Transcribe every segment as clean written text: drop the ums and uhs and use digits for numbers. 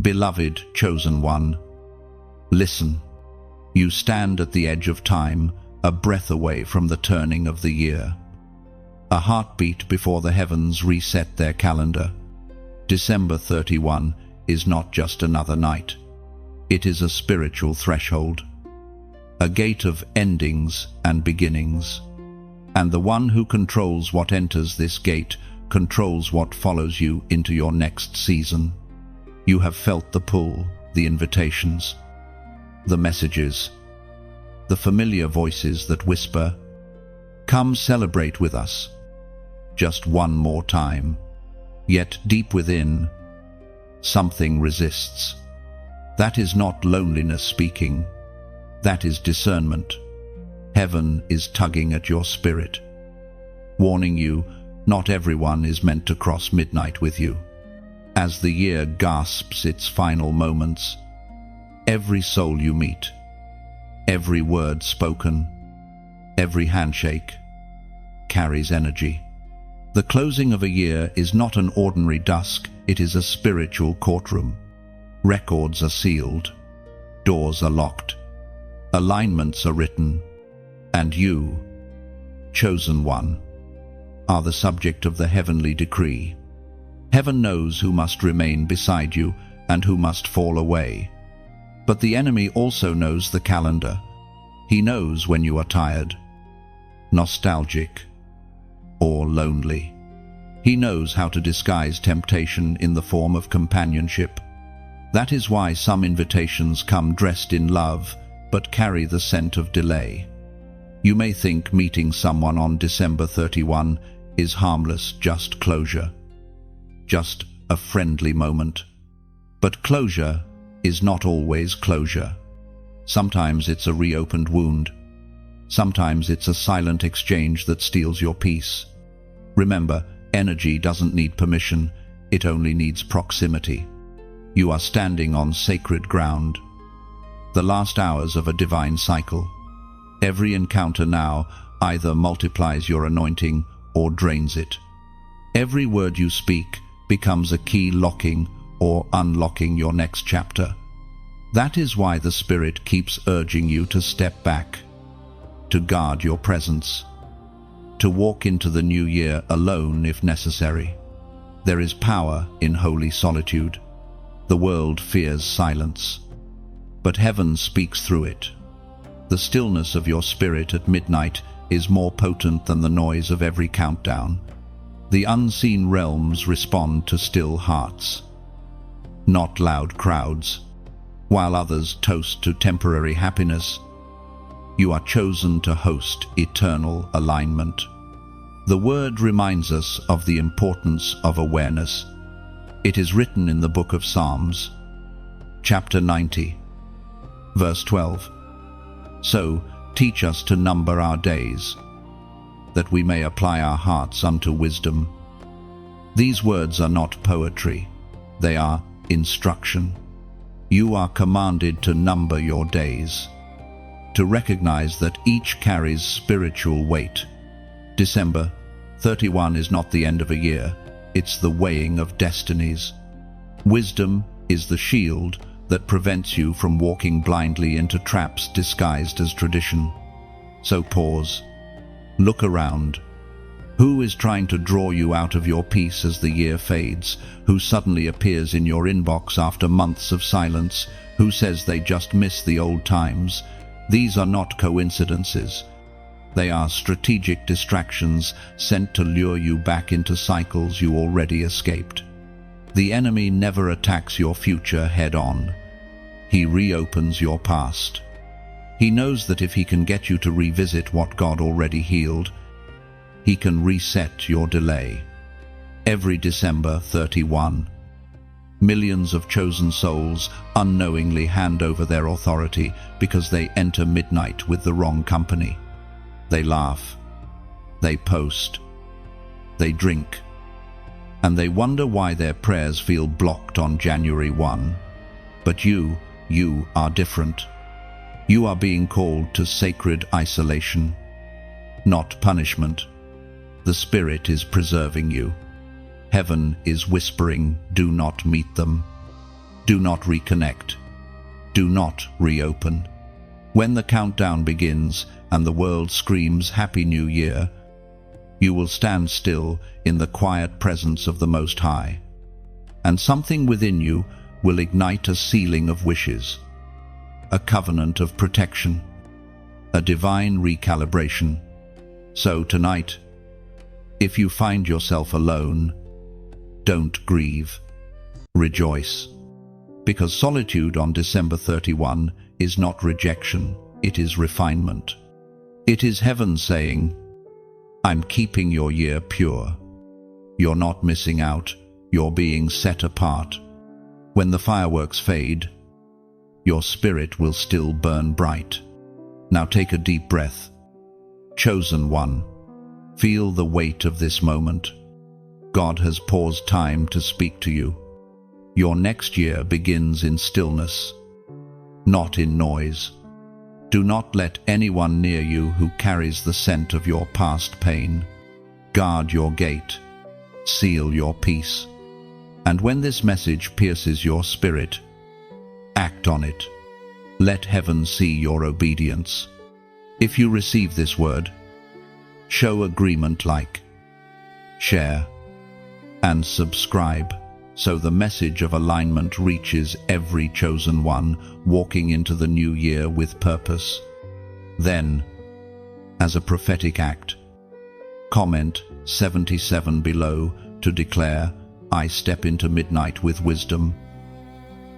Beloved chosen one, listen. You stand at the edge of time, a breath away from the turning of the year. A heartbeat before the heavens reset their calendar. December 31 is not just another night. It is a spiritual threshold, a gate of endings and beginnings. And the one who controls what enters this gate controls what follows you into your next season. You have felt the pull, the invitations, the messages, the familiar voices that whisper, "Come celebrate with us, just one more time." Yet deep within, something resists. That is not loneliness speaking. That is discernment. Heaven is tugging at your spirit, warning you not everyone is meant to cross midnight with you. As the year gasps its final moments, every soul you meet, every word spoken, every handshake carries energy. The closing of a year is not an ordinary dusk, it is a spiritual courtroom. Records are sealed, doors are locked, alignments are written, and you, chosen one, are the subject of the heavenly decree. Heaven knows who must remain beside you and who must fall away. But the enemy also knows the calendar. He knows when you are tired, nostalgic, or lonely. He knows how to disguise temptation in the form of companionship. That is why some invitations come dressed in love, but carry the scent of delay. You may think meeting someone on December 31 is harmless, just closure, just a friendly moment. But closure is not always closure. Sometimes it's a reopened wound. Sometimes it's a silent exchange that steals your peace. Remember, energy doesn't need permission, it only needs proximity. You are standing on sacred ground, the last hours of a divine cycle. Every encounter now either multiplies your anointing or drains it. Every word you speak becomes a key locking or unlocking your next chapter. That is why the Spirit keeps urging you to step back, to guard your presence, to walk into the new year alone if necessary. There is power in holy solitude. The world fears silence, but heaven speaks through it. The stillness of your spirit at midnight is more potent than the noise of every countdown. The unseen realms respond to still hearts, not loud crowds. While others toast to temporary happiness, you are chosen to host eternal alignment. The word reminds us of the importance of awareness. It is written in the book of Psalms, chapter 90, verse 12. So, teach us to number our days, that we may apply our hearts unto wisdom. These words are not poetry, they are instruction. You are commanded to number your days, to recognize that each carries spiritual weight. December 31 is not the end of a year, it's the weighing of destinies. Wisdom is the shield that prevents you from walking blindly into traps disguised as tradition. So pause, look around. Who is trying to draw you out of your peace as the year fades? Who suddenly appears in your inbox after months of silence? Who says they just miss the old times? These are not coincidences. They are strategic distractions sent to lure you back into cycles you already escaped. The enemy never attacks your future head-on. He reopens your past. He knows that if he can get you to revisit what God already healed, he can reset your delay. Every December 31, millions of chosen souls unknowingly hand over their authority because they enter midnight with the wrong company. They laugh, they post, they drink, and they wonder why their prayers feel blocked on January 1. But you are different. You are being called to sacred isolation, not punishment. The Spirit is preserving you. Heaven is whispering, do not meet them. Do not reconnect. Do not reopen. When the countdown begins and the world screams Happy New Year, you will stand still in the quiet presence of the Most High, and something within you will ignite a sealing of wishes, a covenant of protection, a divine recalibration. So tonight, if you find yourself alone, don't grieve, rejoice. Because solitude on December 31 is not rejection, it is refinement. It is heaven saying, I'm keeping your year pure. You're not missing out, you're being set apart. When the fireworks fade, your spirit will still burn bright. Now take a deep breath. Chosen one, feel the weight of this moment. God has paused time to speak to you. Your next year begins in stillness, not in noise. Do not let anyone near you who carries the scent of your past pain. Guard your gate, seal your peace. And when this message pierces your spirit, act on it. Let heaven see your obedience. If you receive this word, show agreement, like, share, and subscribe, so the message of alignment reaches every chosen one walking into the new year with purpose. Then, as a prophetic act, comment 77 below to declare, I step into midnight with wisdom.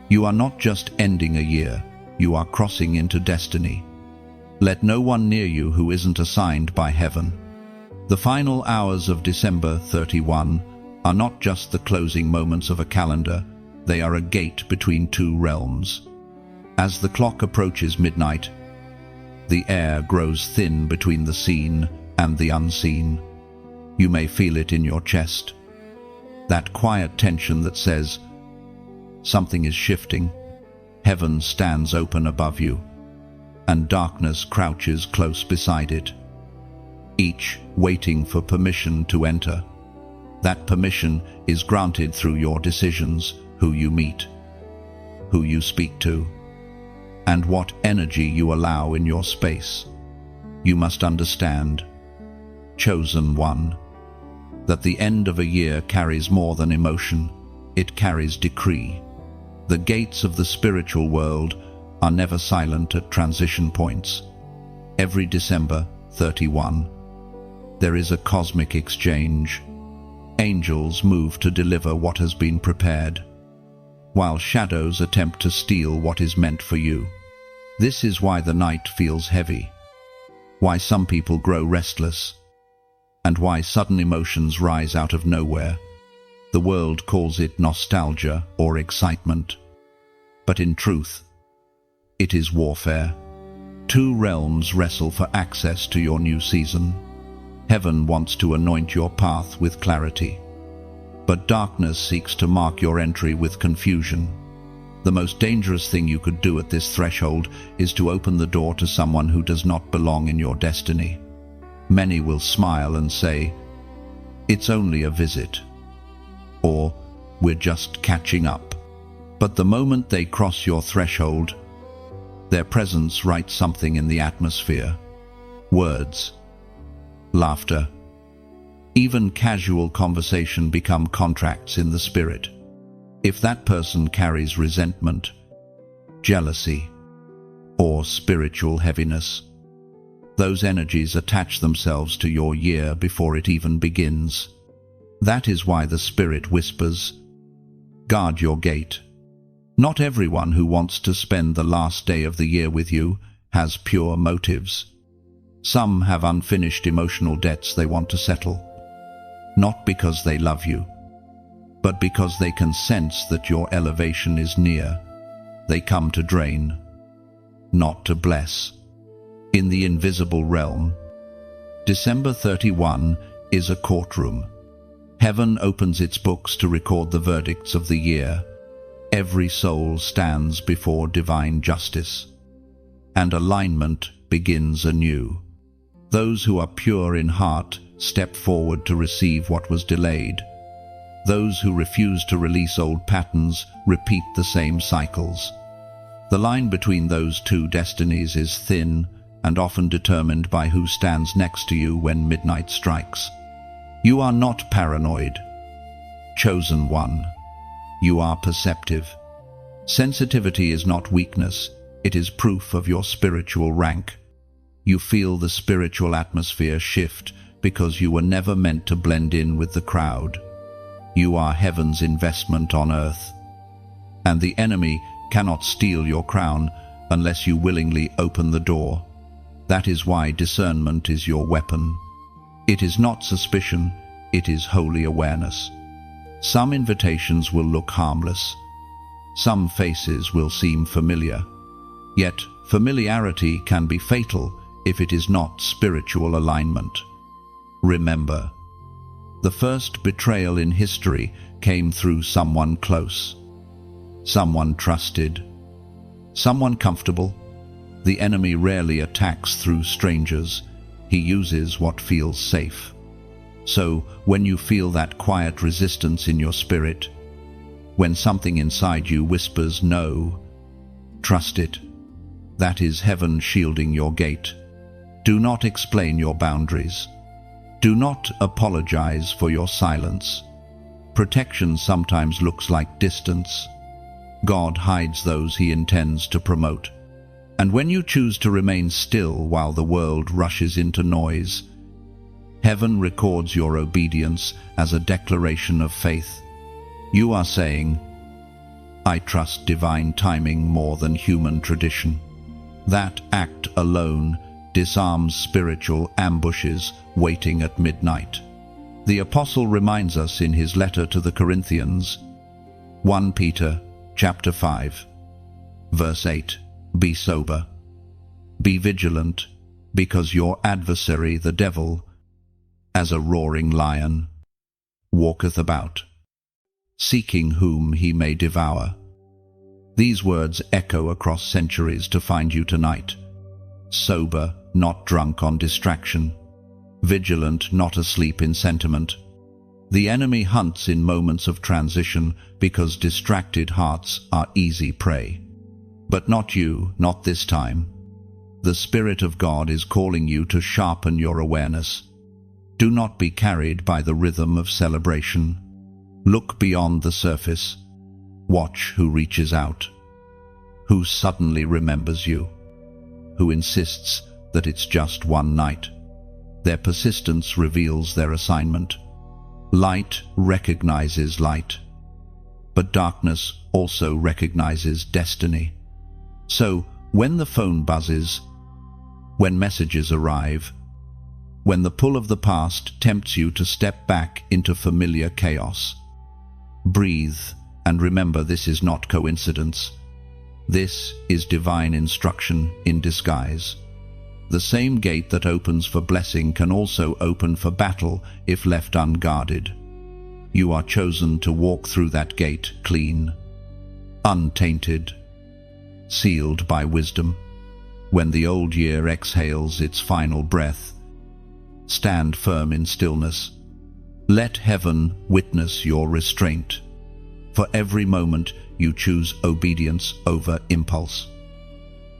You are not just ending a year, you are crossing into destiny. Let no one near you who isn't assigned by heaven. The final hours of December 31 are not just the closing moments of a calendar, they are a gate between two realms. As the clock approaches midnight, the air grows thin between the seen and the unseen. You may feel it in your chest. That quiet tension that says, something is shifting. Heaven stands open above you, and darkness crouches close beside it, each waiting for permission to enter. That permission is granted through your decisions, who you meet, who you speak to, and what energy you allow in your space. You must understand, chosen one, that the end of a year carries more than emotion, it carries decree. The gates of the spiritual world are never silent at transition points. Every December 31, there is a cosmic exchange. Angels move to deliver what has been prepared, while shadows attempt to steal what is meant for you. This is why the night feels heavy, why some people grow restless, and why sudden emotions rise out of nowhere. The world calls it nostalgia or excitement, but in truth, it is warfare. Two realms wrestle for access to your new season. Heaven wants to anoint your path with clarity, but darkness seeks to mark your entry with confusion. The most dangerous thing you could do at this threshold is to open the door to someone who does not belong in your destiny. Many will smile and say, it's only a visit, or we're just catching up. But the moment they cross your threshold, their presence writes something in the atmosphere. Words, laughter, even casual conversation become contracts in the spirit. If that person carries resentment, jealousy, or spiritual heaviness, those energies attach themselves to your year before it even begins. That is why the Spirit whispers, guard your gate. Not everyone who wants to spend the last day of the year with you has pure motives. Some have unfinished emotional debts they want to settle, not because they love you, but because they can sense that your elevation is near. They come to drain, not to bless. In the invisible realm, December 31 is a courtroom. Heaven opens its books to record the verdicts of the year. Every soul stands before divine justice, and alignment begins anew. Those who are pure in heart step forward to receive what was delayed. Those who refuse to release old patterns repeat the same cycles. The line between those two destinies is thin and often determined by who stands next to you when midnight strikes. You are not paranoid. Chosen one. You are perceptive. Sensitivity is not weakness, it is proof of your spiritual rank. You feel the spiritual atmosphere shift because you were never meant to blend in with the crowd. You are heaven's investment on earth. And the enemy cannot steal your crown unless you willingly open the door. That is why discernment is your weapon. It is not suspicion, it is holy awareness. Some invitations will look harmless. Some faces will seem familiar. Yet familiarity can be fatal if it is not spiritual alignment. Remember, the first betrayal in history came through someone close, someone trusted, someone comfortable. The enemy rarely attacks through strangers. He uses what feels safe. So, when you feel that quiet resistance in your spirit, when something inside you whispers no, trust it. That is heaven shielding your gate. Do not explain your boundaries. Do not apologize for your silence. Protection sometimes looks like distance. God hides those he intends to promote. And when you choose to remain still while the world rushes into noise, heaven records your obedience as a declaration of faith. You are saying, I trust divine timing more than human tradition. That act alone disarms spiritual ambushes waiting at midnight. The apostle reminds us in his letter to the Corinthians, 1 Peter chapter 5, verse 8, be sober, be vigilant, because your adversary the devil, as a roaring lion, walketh about, seeking whom he may devour. These words echo across centuries to find you tonight. Sober, not drunk on distraction. Vigilant, not asleep in sentiment. The enemy hunts in moments of transition because distracted hearts are easy prey. But not you, not this time. The Spirit of God is calling you to sharpen your awareness. Do not be carried by the rhythm of celebration. Look beyond the surface. Watch who reaches out, who suddenly remembers you, who insists that it's just one night. Their persistence reveals their assignment. Light recognizes light, but darkness also recognizes destiny. So, when the phone buzzes, when messages arrive, when the pull of the past tempts you to step back into familiar chaos, breathe and remember this is not coincidence. This is divine instruction in disguise. The same gate that opens for blessing can also open for battle if left unguarded. You are chosen to walk through that gate clean, untainted, sealed by wisdom. When the old year exhales its final breath, stand firm in stillness. Let heaven witness your restraint. For every moment you choose obedience over impulse.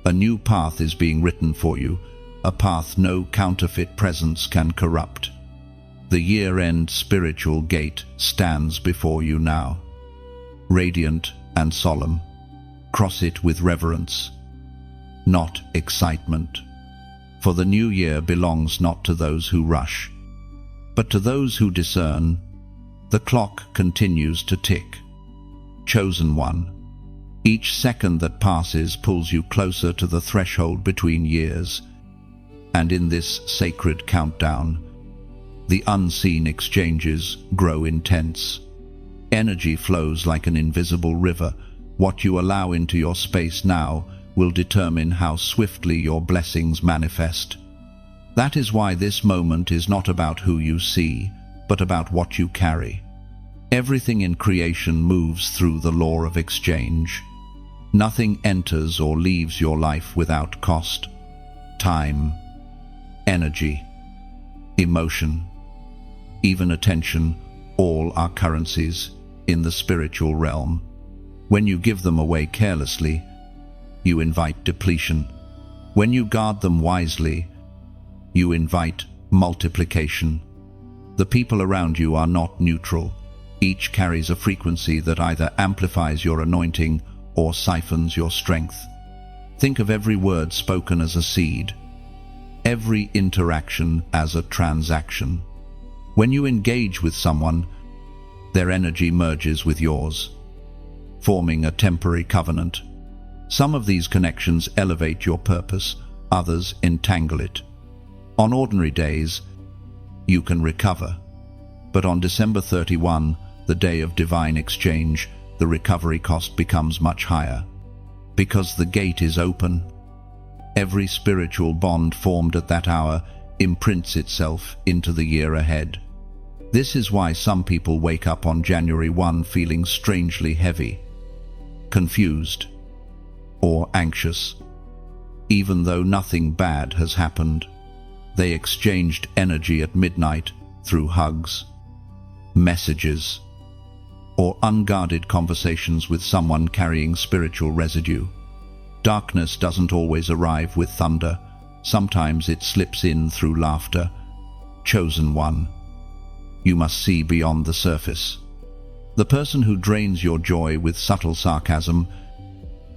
A new path is being written for you, a path no counterfeit presence can corrupt. The year-end spiritual gate stands before you now. Radiant and solemn, cross it with reverence, not excitement. For the new year belongs not to those who rush, but to those who discern. The clock continues to tick. Chosen one, each second that passes pulls you closer to the threshold between years. And in this sacred countdown, the unseen exchanges grow intense. Energy flows like an invisible river. What you allow into your space now will determine how swiftly your blessings manifest. That is why this moment is not about who you see, but about what you carry. Everything in creation moves through the law of exchange. Nothing enters or leaves your life without cost. Time, energy, emotion, even attention, All are currencies in the spiritual realm. When you give them away carelessly, you invite depletion. When you guard them wisely, you invite multiplication. The people around you are not neutral. Each carries a frequency that either amplifies your anointing or siphons your strength. Think of every word spoken as a seed, every interaction as a transaction. When you engage with someone, their energy merges with yours, forming a temporary covenant. Some of these connections elevate your purpose, others entangle it. On ordinary days, you can recover. But on December 31, the day of divine exchange, the recovery cost becomes much higher. Because the gate is open, every spiritual bond formed at that hour imprints itself into the year ahead. This is why some people wake up on January 1 feeling strangely heavy, confused, or anxious. Even though nothing bad has happened, they exchanged energy at midnight through hugs, messages, or unguarded conversations with someone carrying spiritual residue. Darkness doesn't always arrive with thunder. Sometimes it slips in through laughter. Chosen one, you must see beyond the surface. The person who drains your joy with subtle sarcasm,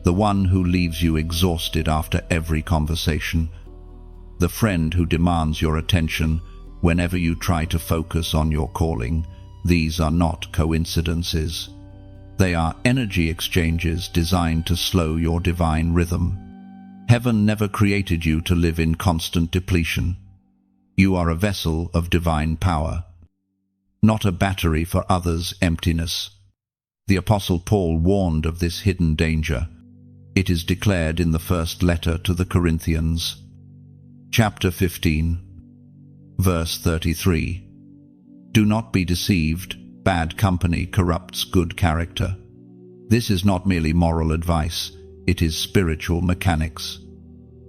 the one who leaves you exhausted after every conversation, the friend who demands your attention whenever you try to focus on your calling. These are not coincidences. They are energy exchanges designed to slow your divine rhythm. Heaven never created you to live in constant depletion. You are a vessel of divine power, not a battery for others' emptiness. The Apostle Paul warned of this hidden danger. It is declared in the first letter to the Corinthians, chapter 15, verse 33. Do not be deceived. Bad company corrupts good character. This is not merely moral advice, it is spiritual mechanics.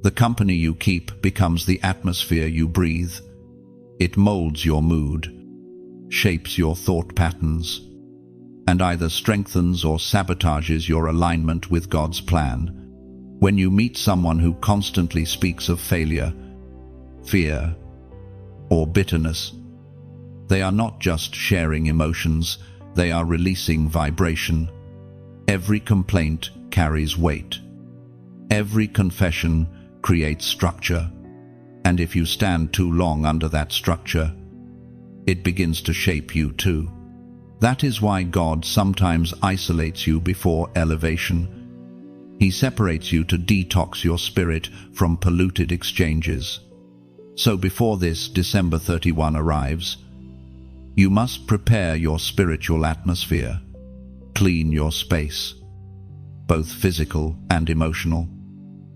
The company you keep becomes the atmosphere you breathe. It molds your mood, shapes your thought patterns, and either strengthens or sabotages your alignment with God's plan. When you meet someone who constantly speaks of failure, fear, or bitterness, they are not just sharing emotions, they are releasing vibration. Every complaint carries weight. Every confession creates structure. And if you stand too long under that structure, it begins to shape you too. That is why God sometimes isolates you before elevation. He separates you to detox your spirit from polluted exchanges. So before this December 31 arrives, you must prepare your spiritual atmosphere, clean your space, both physical and emotional.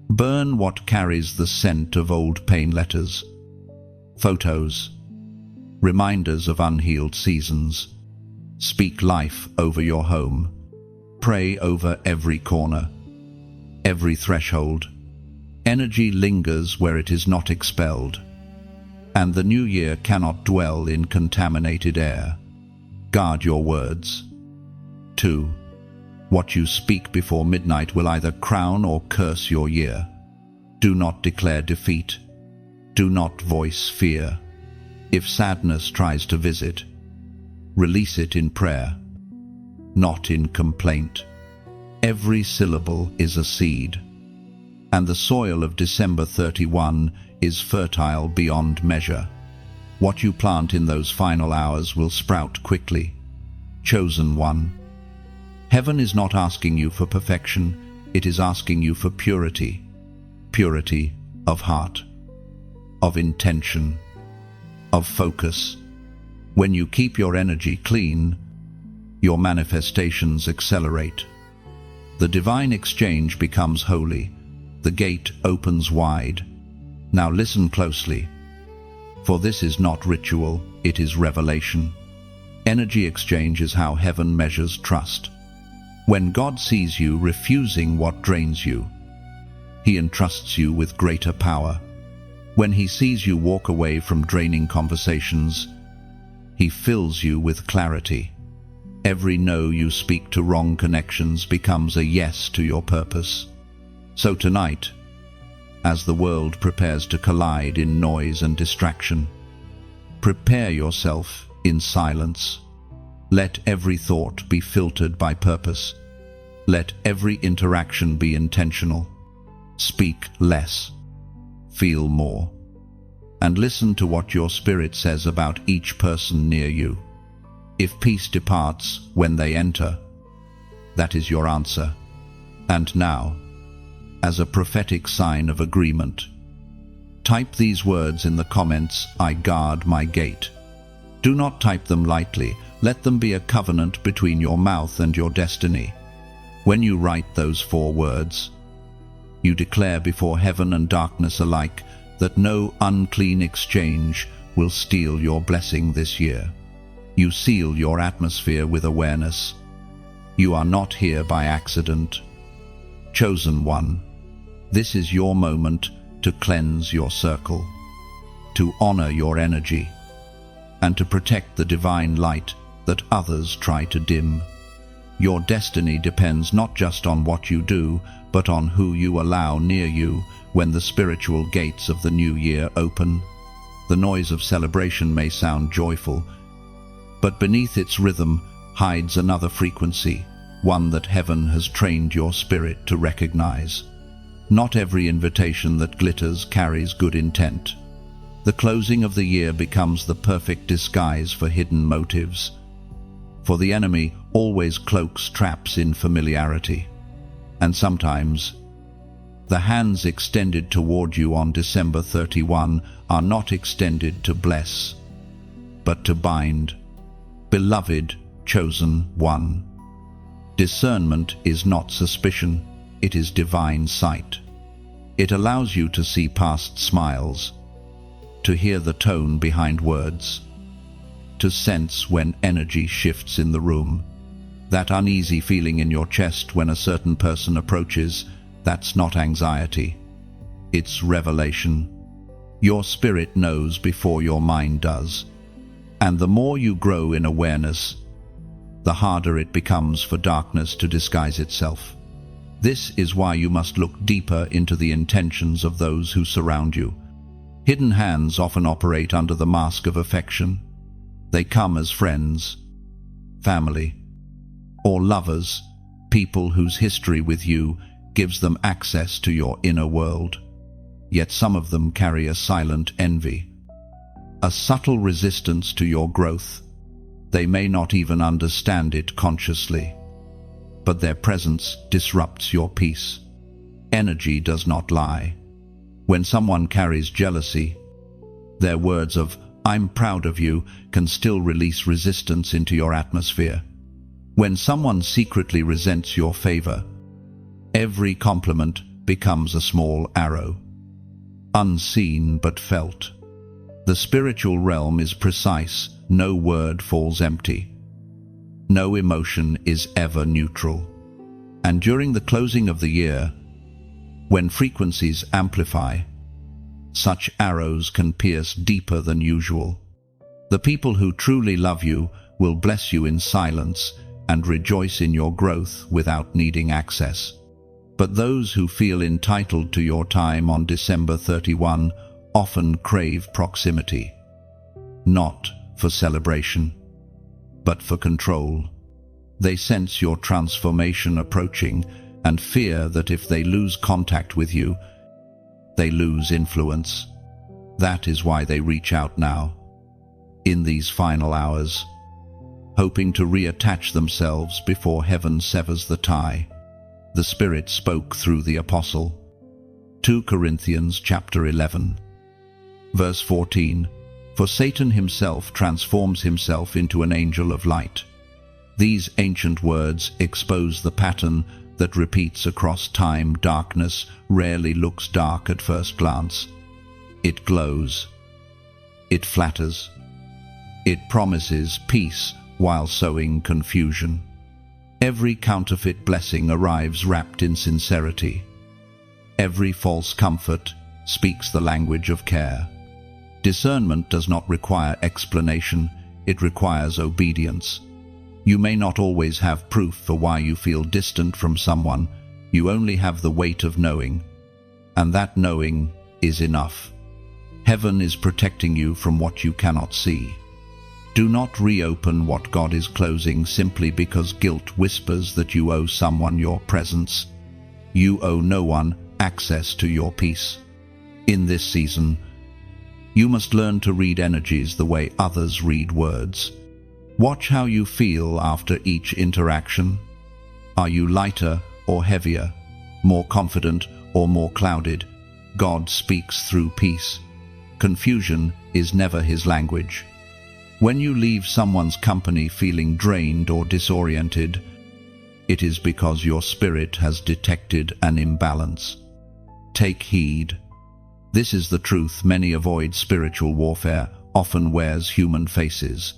Burn what carries the scent of old pain letters, photos, reminders of unhealed seasons. Speak life over your home. Pray over every corner, every threshold. Energy lingers where it is not expelled, and the new year cannot dwell in contaminated air. Guard your words. 2. What you speak before midnight will either crown or curse your year. Do not declare defeat. Do not voice fear. If sadness tries to visit, release it in prayer, not in complaint. Every syllable is a seed, and the soil of December 31 is fertile beyond measure. What you plant in those final hours will sprout quickly. Chosen one, heaven is not asking you for perfection, it is asking you for purity. Purity of heart, of intention, of focus. When you keep your energy clean, your manifestations accelerate. The divine exchange becomes holy. The gate opens wide. Now listen closely, for this is not ritual, it is revelation. Energy exchange is how heaven measures trust. When God sees you refusing what drains you, He entrusts you with greater power. When He sees you walk away from draining conversations, He fills you with clarity. Every no you speak to wrong connections becomes a yes to your purpose. So tonight, as the world prepares to collide in noise and distraction, prepare yourself in silence. Let every thought be filtered by purpose. Let every interaction be intentional. Speak less, feel more, and listen to what your spirit says about each person near you. If peace departs when they enter, that is your answer. And now, as a prophetic sign of agreement, type these words in the comments: I guard my gate. Do not type them lightly. Let them be a covenant between your mouth and your destiny. When you write those 4 words, you declare before heaven and darkness alike that no unclean exchange will steal your blessing this year. You seal your atmosphere with awareness. You are not here by accident. Chosen one, this is your moment to cleanse your circle, to honor your energy, and to protect the divine light that others try to dim. Your destiny depends not just on what you do, but on who you allow near you when the spiritual gates of the new year open. The noise of celebration may sound joyful, but beneath its rhythm hides another frequency, one that heaven has trained your spirit to recognize. Not every invitation that glitters carries good intent. The closing of the year becomes the perfect disguise for hidden motives. For the enemy always cloaks traps in familiarity. And sometimes, the hands extended toward you on December 31 are not extended to bless, but to bind. Beloved, chosen one. Discernment is not suspicion, it is divine sight. It allows you to see past smiles, to hear the tone behind words, to sense when energy shifts in the room. That uneasy feeling in your chest when a certain person approaches, that's not anxiety. It's revelation. Your spirit knows before your mind does. And the more you grow in awareness, the harder it becomes for darkness to disguise itself. This is why you must look deeper into the intentions of those who surround you. Hidden hands often operate under the mask of affection. They come as friends, family, or lovers, people whose history with you gives them access to your inner world. Yet some of them carry a silent envy, a subtle resistance to your growth. They may not even understand it consciously, but their presence disrupts your peace. Energy does not lie. When someone carries jealousy, their words of "I'm proud of you" can still release resistance into your atmosphere. When someone secretly resents your favor, every compliment becomes a small arrow, unseen but felt. The spiritual realm is precise. No word falls empty. No emotion is ever neutral. And during the closing of the year, when frequencies amplify, such arrows can pierce deeper than usual. The people who truly love you will bless you in silence and rejoice in your growth without needing access. But those who feel entitled to your time on December 31 often crave proximity, not for celebration, but for control. They sense your transformation approaching and fear that if they lose contact with you, they lose influence. That is why they reach out now, in these final hours, hoping to reattach themselves before heaven severs the tie. The Spirit spoke through the Apostle. 2 Corinthians chapter 11, verse 14. For Satan himself transforms himself into an angel of light. These ancient words expose the pattern that repeats across time. Darkness rarely looks dark at first glance. It glows. It flatters. It promises peace while sowing confusion. Every counterfeit blessing arrives wrapped in sincerity. Every false comfort speaks the language of care. Discernment does not require explanation. it requires obedience. You may not always have proof for why you feel distant from someone. You only have the weight of knowing, and that knowing is enough. Heaven is protecting you from what you cannot see. Do not reopen what God is closing simply because guilt whispers that you owe someone your presence. You owe no one access to your peace. In this season, you must learn to read energies the way others read words. Watch how you feel after each interaction. Are you lighter or heavier, more confident or more clouded? God speaks through peace. Confusion is never his language. When you leave someone's company feeling drained or disoriented, it is because your spirit has detected an imbalance. Take heed. This is the truth. Many avoid spiritual warfare, often wears human faces,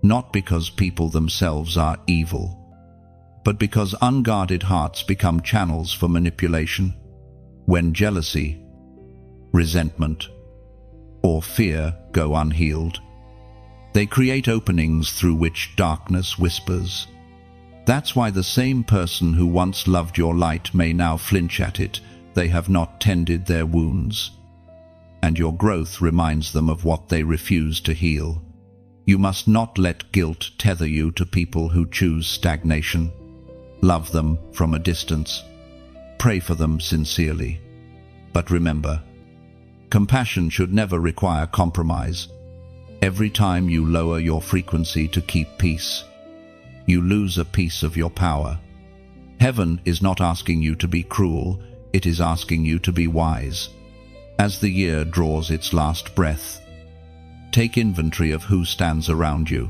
not because people themselves are evil, but because unguarded hearts become channels for manipulation. When jealousy, resentment, or fear go unhealed, they create openings through which darkness whispers. That's why the same person who once loved your light may now flinch at it. They have not tended their wounds, and your growth reminds them of what they refuse to heal. You must not let guilt tether you to people who choose stagnation. Love them from a distance. Pray for them sincerely. But remember, compassion should never require compromise. Every time you lower your frequency to keep peace, you lose a piece of your power. Heaven is not asking you to be cruel, it is asking you to be wise. As the year draws its last breath, take inventory of who stands around you.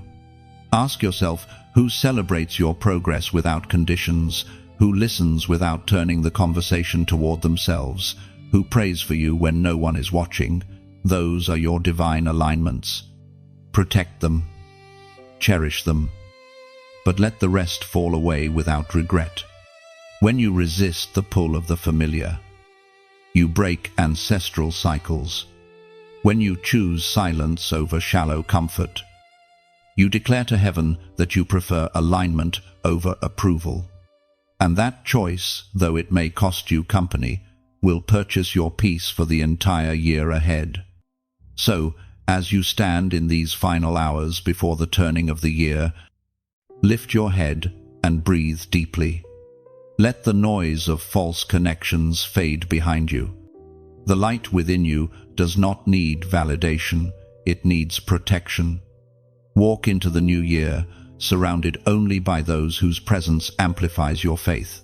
Ask yourself who celebrates your progress without conditions, who listens without turning the conversation toward themselves, who prays for you when no one is watching. Those are your divine alignments. Protect them, cherish them, but let the rest fall away without regret. When you resist the pull of the familiar, you break ancestral cycles. When you choose silence over shallow comfort, you declare to heaven that you prefer alignment over approval. And that choice, though it may cost you company, will purchase your peace for the entire year ahead. So, as you stand in these final hours before the turning of the year, lift your head and breathe deeply. Let the noise of false connections fade behind you. The light within you does not need validation, it needs protection. Walk into the new year, surrounded only by those whose presence amplifies your faith.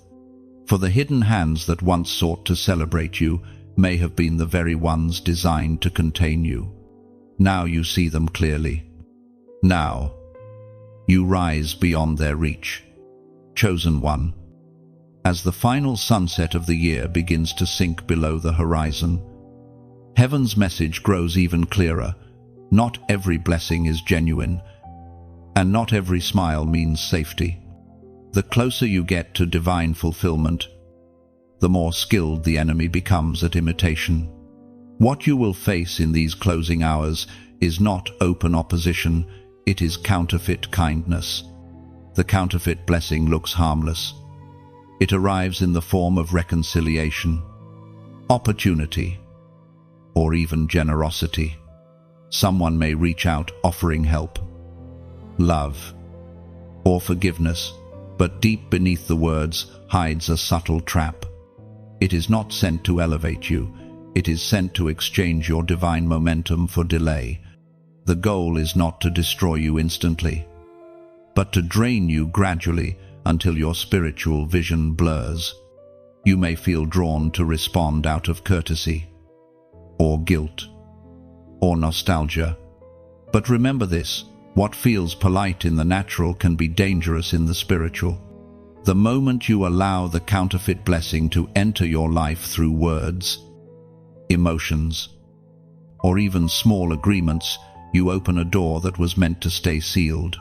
For the hidden hands that once sought to celebrate you may have been the very ones designed to contain you. Now you see them clearly. Now you rise beyond their reach. Chosen one. As the final sunset of the year begins to sink below the horizon, heaven's message grows even clearer. Not every blessing is genuine, and not every smile means safety. The closer you get to divine fulfillment, the more skilled the enemy becomes at imitation. What you will face in these closing hours is not open opposition, it is counterfeit kindness. The counterfeit blessing looks harmless. It arrives in the form of reconciliation, opportunity, or even generosity. Someone may reach out offering help, love, or forgiveness, but deep beneath the words hides a subtle trap. It is not sent to elevate you, it is sent to exchange your divine momentum for delay. The goal is not to destroy you instantly, but to drain you gradually until your spiritual vision blurs. You may feel drawn to respond out of courtesy, or guilt, or nostalgia. But remember this, what feels polite in the natural can be dangerous in the spiritual. The moment you allow the counterfeit blessing to enter your life through words, emotions, or even small agreements, you open a door that was meant to stay sealed.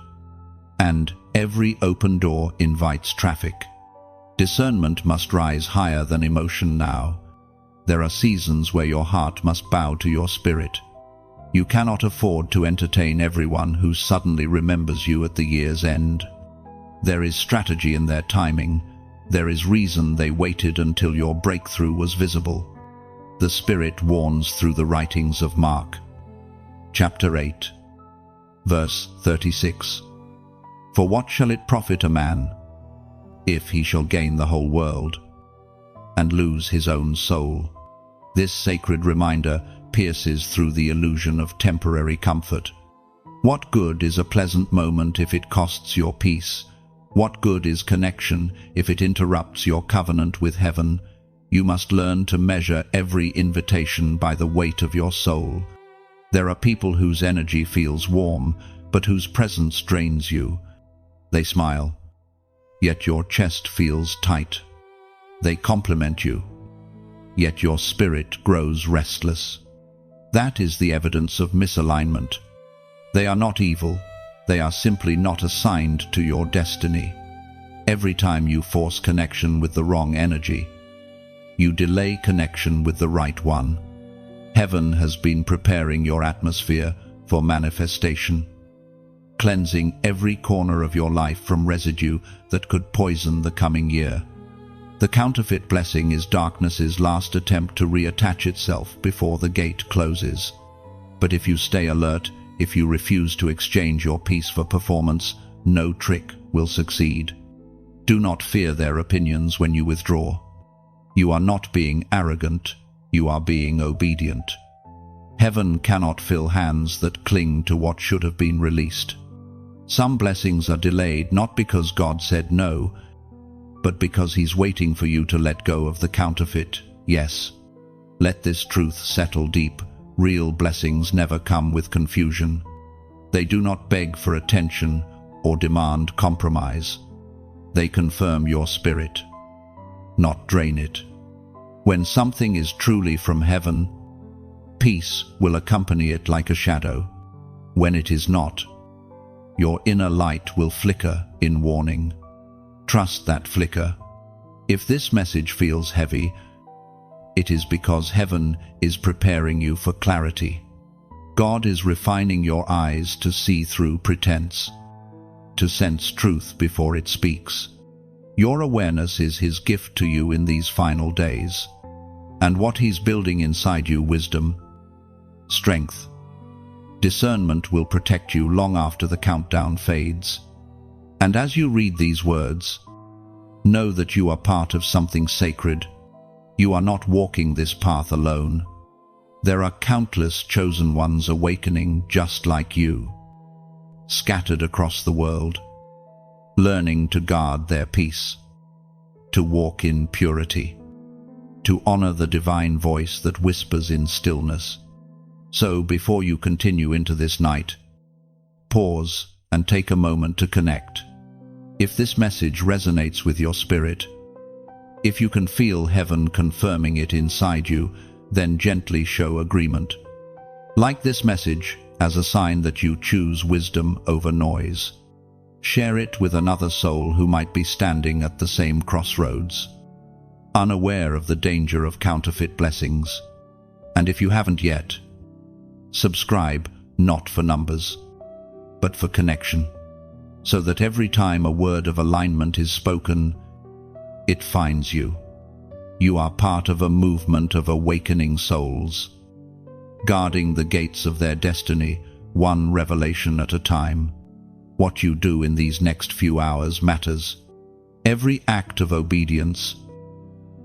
And every open door invites traffic. Discernment must rise higher than emotion now. There are seasons where your heart must bow to your spirit. You cannot afford to entertain everyone who suddenly remembers you at the year's end. There is strategy in their timing. There is reason they waited until your breakthrough was visible. The Spirit warns through the writings of Mark. Chapter 8, verse 36. For what shall it profit a man, if he shall gain the whole world, and lose his own soul? This sacred reminder pierces through the illusion of temporary comfort. What good is a pleasant moment if it costs your peace? What good is connection if it interrupts your covenant with heaven? You must learn to measure every invitation by the weight of your soul. There are people whose energy feels warm, but whose presence drains you. They smile, yet your chest feels tight. They compliment you, yet your spirit grows restless. That is the evidence of misalignment. They are not evil. They are simply not assigned to your destiny. Every time you force connection with the wrong energy, you delay connection with the right one. Heaven has been preparing your atmosphere for manifestation, cleansing every corner of your life from residue that could poison the coming year. The counterfeit blessing is darkness's last attempt to reattach itself before the gate closes. But if you stay alert, if you refuse to exchange your peace for performance, no trick will succeed. Do not fear their opinions when you withdraw. You are not being arrogant, you are being obedient. Heaven cannot fill hands that cling to what should have been released. Some blessings are delayed not because God said no, but because He's waiting for you to let go of the counterfeit. Yes, let this truth settle deep. Real blessings never come with confusion. They do not beg for attention or demand compromise. They confirm your spirit, not drain it. When something is truly from heaven, peace will accompany it like a shadow. When it is not, your inner light will flicker in warning. Trust that flicker. If this message feels heavy, it is because heaven is preparing you for clarity. God is refining your eyes to see through pretense, to sense truth before it speaks. Your awareness is His gift to you in these final days. And what He's building inside you: wisdom, strength, discernment will protect you long after the countdown fades. And as you read these words, know that you are part of something sacred. You are not walking this path alone. There are countless chosen ones awakening just like you, scattered across the world, learning to guard their peace, to walk in purity, to honor the divine voice that whispers in stillness. So, before you continue into this night, pause and take a moment to connect. If this message resonates with your spirit, if you can feel heaven confirming it inside you, then gently show agreement. Like this message as a sign that you choose wisdom over noise. Share it with another soul who might be standing at the same crossroads, unaware of the danger of counterfeit blessings. And if you haven't yet, subscribe, not for numbers, but for connection, so that every time a word of alignment is spoken, it finds you. You are part of a movement of awakening souls, guarding the gates of their destiny, one revelation at a time. What you do in these next few hours matters. Every act of obedience,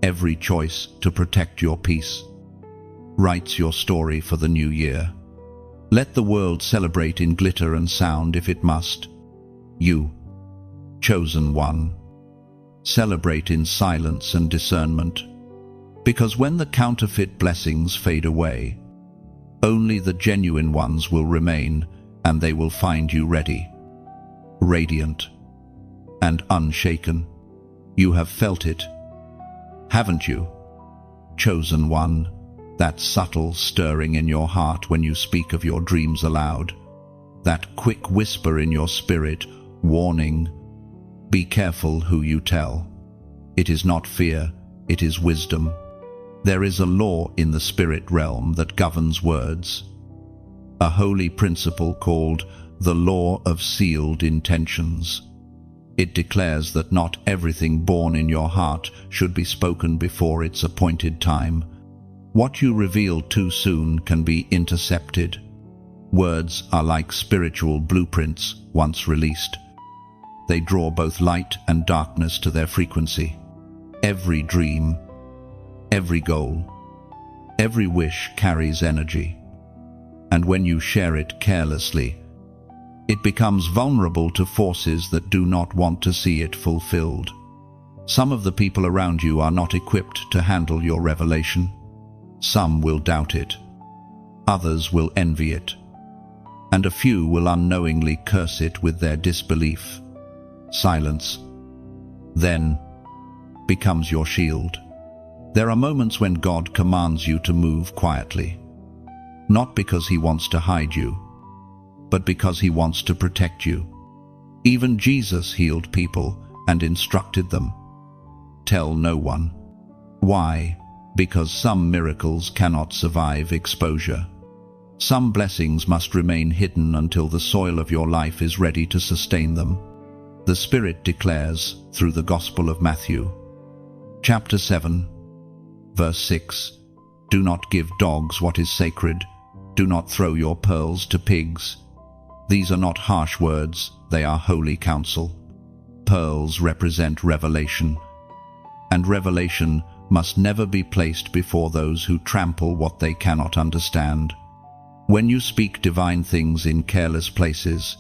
every choice to protect your peace, writes your story for the new year. Let the world celebrate in glitter and sound if it must. You, chosen one, celebrate in silence and discernment. Because when the counterfeit blessings fade away, only the genuine ones will remain, and they will find you ready, radiant, and unshaken. You have felt it, haven't you, chosen one? That subtle stirring in your heart when you speak of your dreams aloud. That quick whisper in your spirit, warning, be careful who you tell. It is not fear, it is wisdom. There is a law in the spirit realm that governs words. a holy principle called the law of sealed intentions. It declares that not everything born in your heart should be spoken before its appointed time. What you reveal too soon can be intercepted. Words are like spiritual blueprints once released. They draw both light and darkness to their frequency. Every dream, every goal, every wish carries energy. And when you share it carelessly, it becomes vulnerable to forces that do not want to see it fulfilled. Some of the people around you are not equipped to handle your revelation. Some will doubt it. Others will envy it. And a few will unknowingly curse it with their disbelief. Silence, then, becomes your shield. There are moments when God commands you to move quietly. Not because He wants to hide you, but because He wants to protect you. Even Jesus healed people and instructed them. Tell no one. Why? Because some miracles cannot survive exposure. Some blessings must remain hidden until the soil of your life is ready to sustain them. The Spirit declares through the Gospel of Matthew, chapter 7, verse 6, "Do not give dogs what is sacred. Do not throw your pearls to pigs." These are not harsh words, they are holy counsel. Pearls represent revelation, and revelation must never be placed before those who trample what they cannot understand. When you speak divine things in careless places,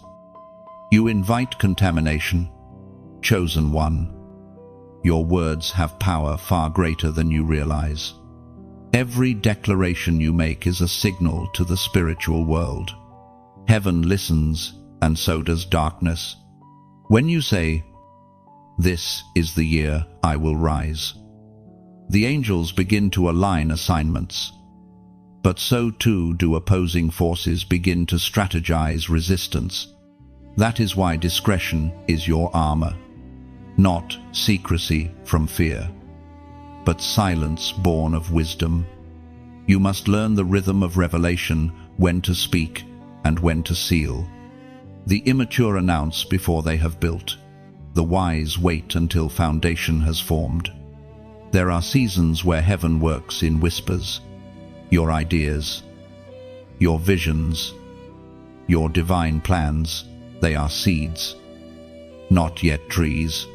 you invite contamination. Chosen one, your words have power far greater than you realize. Every declaration you make is a signal to the spiritual world. Heaven listens, and so does darkness. When you say, "This is the year I will rise," the angels begin to align assignments. But so too do opposing forces begin to strategize resistance. That is why discretion is your armor. Not secrecy from fear, but silence born of wisdom. You must learn the rhythm of revelation, when to speak and when to seal. The immature announce before they have built. The wise wait until foundation has formed. There are seasons where heaven works in whispers. Your ideas, your visions, your divine plans, they are seeds, not yet trees.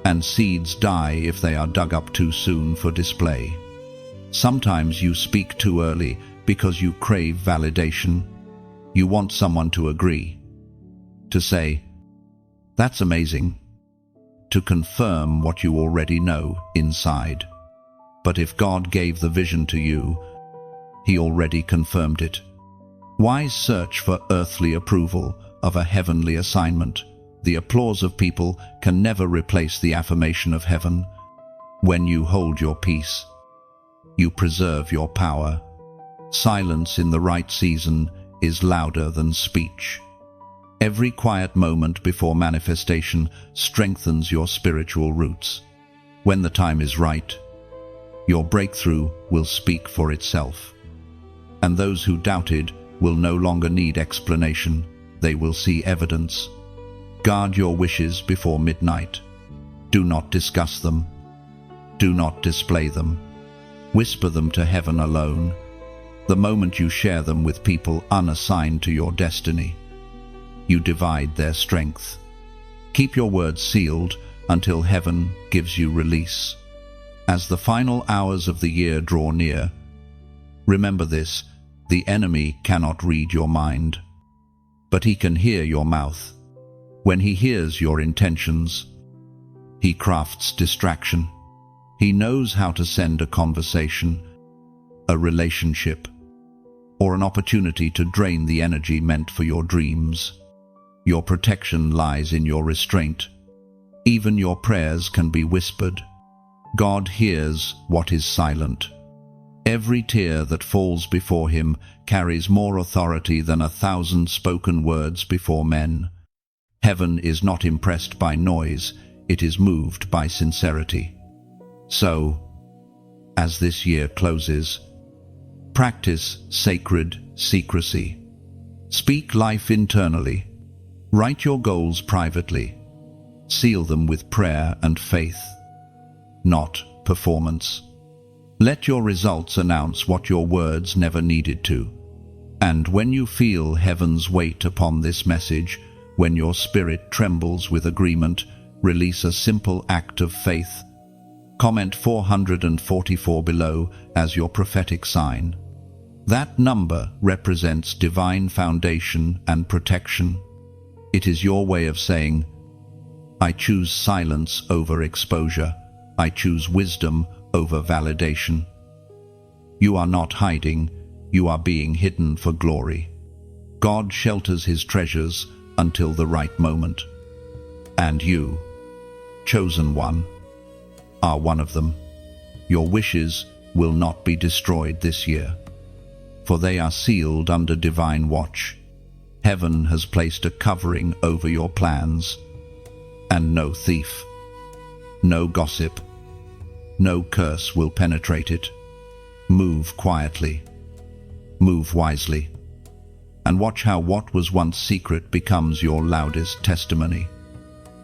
And seeds die if they are dug up too soon for display. Sometimes you speak too early because you crave validation. You want someone to agree, to say, "That's amazing," to confirm what you already know inside. But if God gave the vision to you, He already confirmed it. Why search for earthly approval of a heavenly assignment? The applause of people can never replace the affirmation of heaven. When you hold your peace, you preserve your power. Silence in the right season is louder than speech. Every quiet moment before manifestation strengthens your spiritual roots. When the time is right, your breakthrough will speak for itself. And those who doubted will no longer need explanation. They will see evidence. Guard your wishes before midnight. Do not discuss them. Do not display them. Whisper them to heaven alone. The moment you share them with people unassigned to your destiny, you divide their strength. Keep your words sealed until heaven gives you release. As the final hours of the year draw near, remember this: the enemy cannot read your mind, but he can hear your mouth. When he hears your intentions, he crafts distraction. He knows how to send a conversation, a relationship, or an opportunity to drain the energy meant for your dreams. Your protection lies in your restraint. Even your prayers can be whispered. God hears what is silent. Every tear that falls before Him carries more authority than 1,000 spoken words before men. Heaven is not impressed by noise, it is moved by sincerity. So, as this year closes, practice sacred secrecy. Speak life internally. Write your goals privately. Seal them with prayer and faith, not performance. Let your results announce what your words never needed to. And when you feel heaven's weight upon this message, when your spirit trembles with agreement, release a simple act of faith. Comment 444 below as your prophetic sign. That number represents divine foundation and protection. It is your way of saying, I choose silence over exposure. I choose wisdom over validation. You are not hiding, you are being hidden for glory. God shelters his treasures until the right moment. And you, chosen one, are one of them. Your wishes will not be destroyed this year, for they are sealed under divine watch. Heaven has placed a covering over your plans, and no thief, no gossip, no curse will penetrate it. Move quietly, move wisely, and watch how what was once secret becomes your loudest testimony.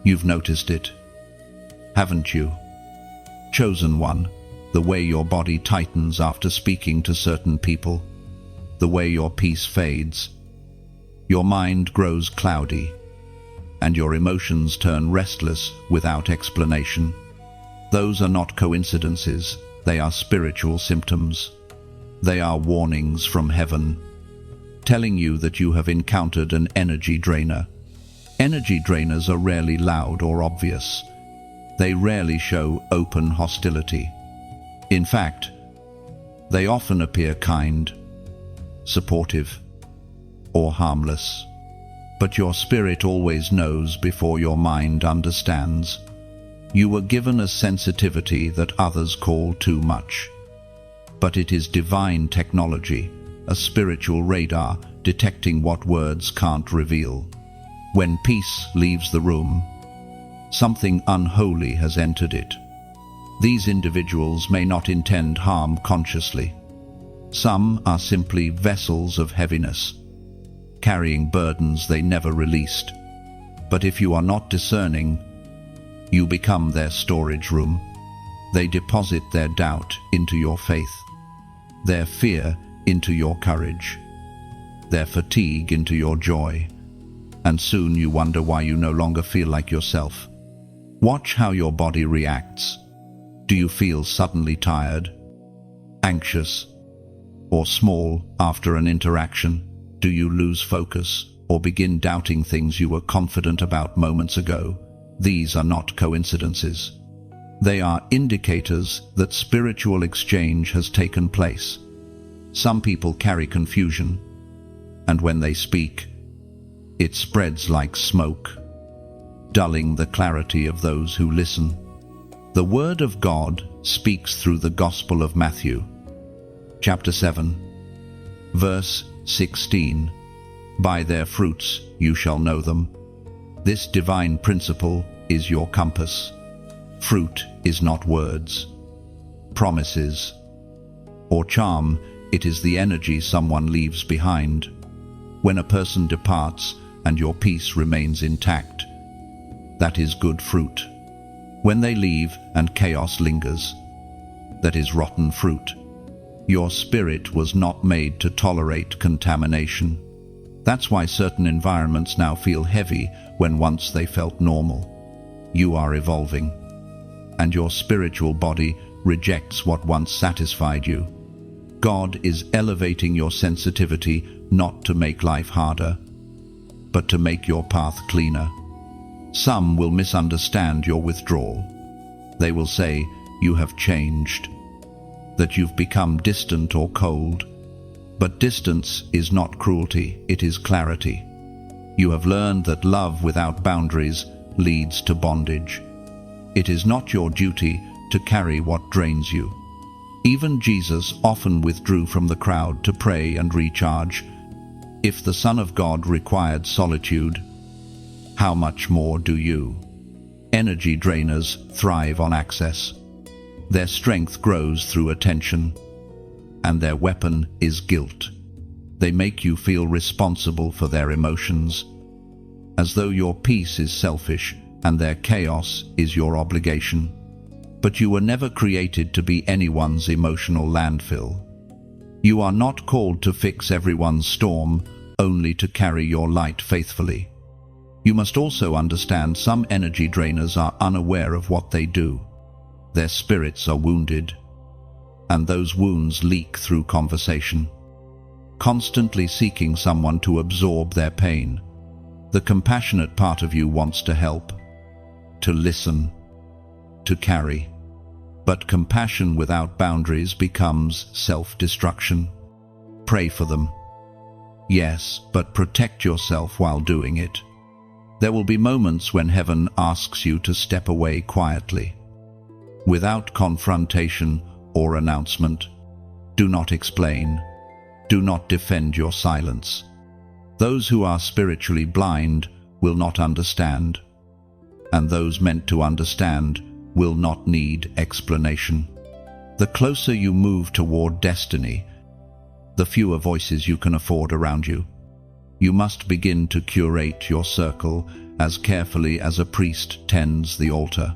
You've noticed it, haven't you? Chosen one, the way your body tightens after speaking to certain people, the way your peace fades, your mind grows cloudy, and your emotions turn restless without explanation. Those are not coincidences, they are spiritual symptoms. They are warnings from heaven, telling you that you have encountered an energy drainer. Energy drainers are rarely loud or obvious. They rarely show open hostility. In fact, they often appear kind, supportive, or harmless. But your spirit always knows before your mind understands. You were given a sensitivity that others call too much. But it is divine technology, a spiritual radar detecting what words can't reveal. When peace leaves the room, something unholy has entered it. These individuals may not intend harm consciously. Some are simply vessels of heaviness, carrying burdens they never released. But if you are not discerning, you become their storage room. They deposit their doubt into your faith, their fear into your courage, their fatigue into your joy, and soon you wonder why you no longer feel like yourself. Watch how your body reacts. Do you feel suddenly tired, anxious, or small after an interaction? Do you lose focus or begin doubting things you were confident about moments ago? These are not coincidences. They are indicators that spiritual exchange has taken place. Some people carry confusion, and when they speak, it spreads like smoke, dulling the clarity of those who listen. The Word of God speaks through the Gospel of Matthew, chapter 7, verse 16. By their fruits you shall know them. This divine principle is your compass. Fruit is not words, promises, or charm. It is the energy someone leaves behind. When a person departs and your peace remains intact, that is good fruit. When they leave and chaos lingers, that is rotten fruit. Your spirit was not made to tolerate contamination. That's why certain environments now feel heavy when once they felt normal. You are evolving, and your spiritual body rejects what once satisfied you. God is elevating your sensitivity not to make life harder, but to make your path cleaner. Some will misunderstand your withdrawal. They will say you have changed, that you've become distant or cold. But distance is not cruelty, it is clarity. You have learned that love without boundaries leads to bondage. It is not your duty to carry what drains you. Even Jesus often withdrew from the crowd to pray and recharge. If the Son of God required solitude, how much more do you? Energy drainers thrive on access. Their strength grows through attention, and their weapon is guilt. They make you feel responsible for their emotions, as though your peace is selfish and their chaos is your obligation. But you were never created to be anyone's emotional landfill. You are not called to fix everyone's storm, only to carry your light faithfully. You must also understand some energy drainers are unaware of what they do. Their spirits are wounded, and those wounds leak through conversation, constantly seeking someone to absorb their pain. The compassionate part of you wants to help, to listen, to carry. But compassion without boundaries becomes self-destruction. Pray for them. Yes, but protect yourself while doing it. There will be moments when heaven asks you to step away quietly, without confrontation or announcement. Do not explain. Do not defend your silence. Those who are spiritually blind will not understand, and those meant to understand will not need explanation. The closer you move toward destiny, the fewer voices you can afford around you. You must begin to curate your circle as carefully as a priest tends the altar.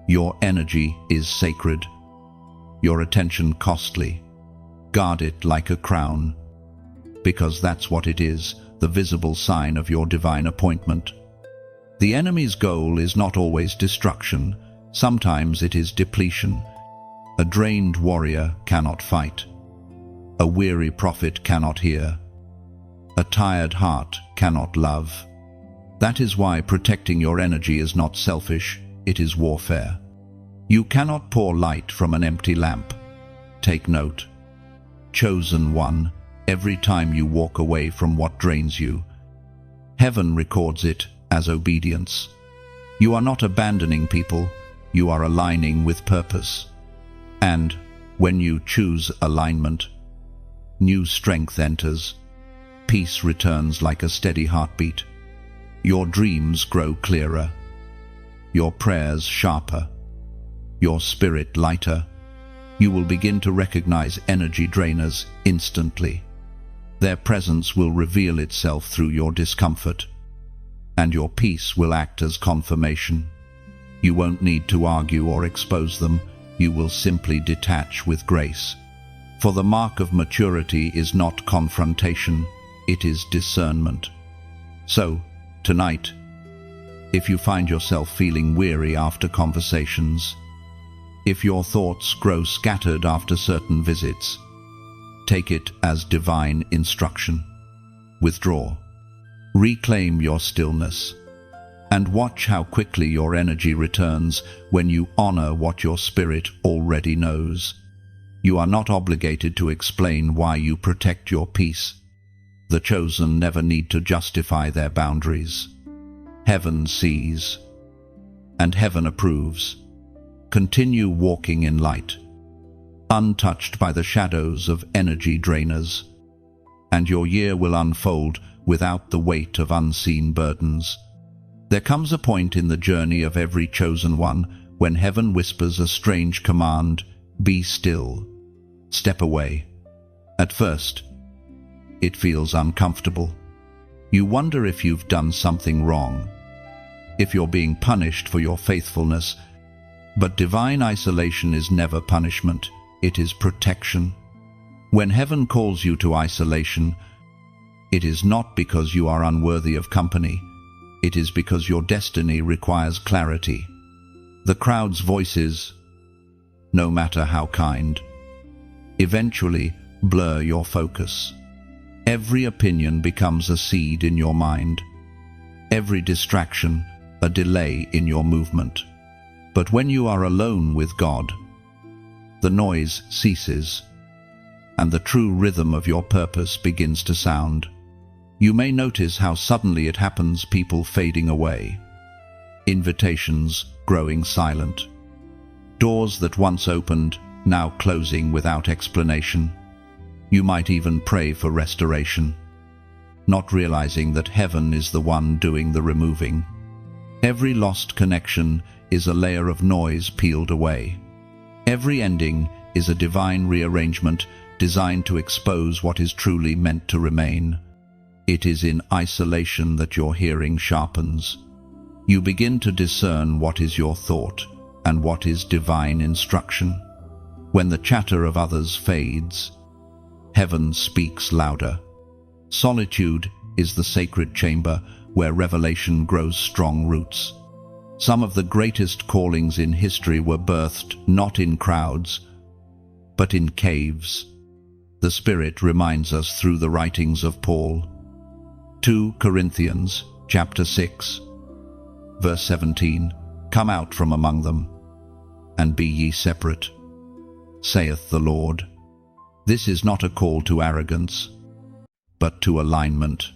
Your energy is sacred, your attention costly. Guard it like a crown, because that's what it is, the visible sign of your divine appointment. The enemy's goal is not always destruction. Sometimes it is depletion. A drained warrior cannot fight. A weary prophet cannot hear. A tired heart cannot love. That is why protecting your energy is not selfish, it is warfare. You cannot pour light from an empty lamp. Take note. Chosen one, every time you walk away from what drains you, heaven records it as obedience. You are not abandoning people, you are aligning with purpose. And when you choose alignment, new strength enters. Peace returns like a steady heartbeat. Your dreams grow clearer, your prayers sharper, your spirit lighter. You will begin to recognize energy drainers instantly. Their presence will reveal itself through your discomfort, and your peace will act as confirmation. You won't need to argue or expose them. You will simply detach with grace. For the mark of maturity is not confrontation, it is discernment. So, tonight, if you find yourself feeling weary after conversations, if your thoughts grow scattered after certain visits, take it as divine instruction. Withdraw. Reclaim your stillness. And watch how quickly your energy returns when you honor what your spirit already knows. You are not obligated to explain why you protect your peace. The chosen never need to justify their boundaries. Heaven sees, and heaven approves. Continue walking in light, untouched by the shadows of energy drainers, and your year will unfold without the weight of unseen burdens. There comes a point in the journey of every chosen one when heaven whispers a strange command: be still, step away. At first, it feels uncomfortable. You wonder if you've done something wrong, if you're being punished for your faithfulness. But divine isolation is never punishment, it is protection. When heaven calls you to isolation, it is not because you are unworthy of company. It is because your destiny requires clarity. The crowd's voices, no matter how kind, eventually blur your focus. Every opinion becomes a seed in your mind. Every distraction, a delay in your movement. But when you are alone with God, the noise ceases, and the true rhythm of your purpose begins to sound. You may notice how suddenly it happens, people fading away, invitations growing silent, doors that once opened now closing without explanation. You might even pray for restoration, not realizing that heaven is the one doing the removing. Every lost connection is a layer of noise peeled away. Every ending is a divine rearrangement designed to expose what is truly meant to remain. It is in isolation that your hearing sharpens. You begin to discern what is your thought and what is divine instruction. When the chatter of others fades, heaven speaks louder. Solitude is the sacred chamber where revelation grows strong roots. Some of the greatest callings in history were birthed not in crowds, but in caves. The Spirit reminds us through the writings of Paul. 2 Corinthians chapter 6, verse 17, "Come out from among them, and be ye separate, saith the Lord." This is not a call to arrogance, but to alignment.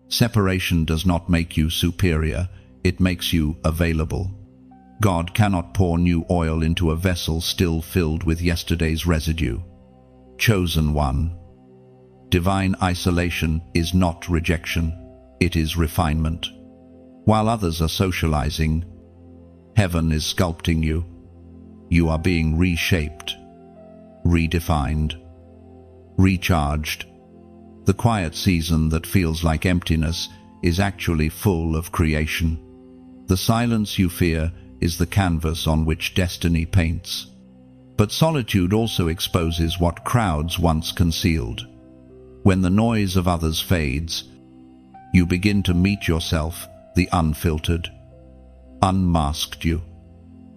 Separation does not make you superior, it makes you available. God cannot pour new oil into a vessel still filled with yesterday's residue. Chosen one. Divine isolation is not rejection, it is refinement. While others are socializing, heaven is sculpting you. You are being reshaped, redefined, recharged. The quiet season that feels like emptiness is actually full of creation. The silence you fear is the canvas on which destiny paints. But solitude also exposes what crowds once concealed. When the noise of others fades, you begin to meet yourself, the unfiltered, unmasked you.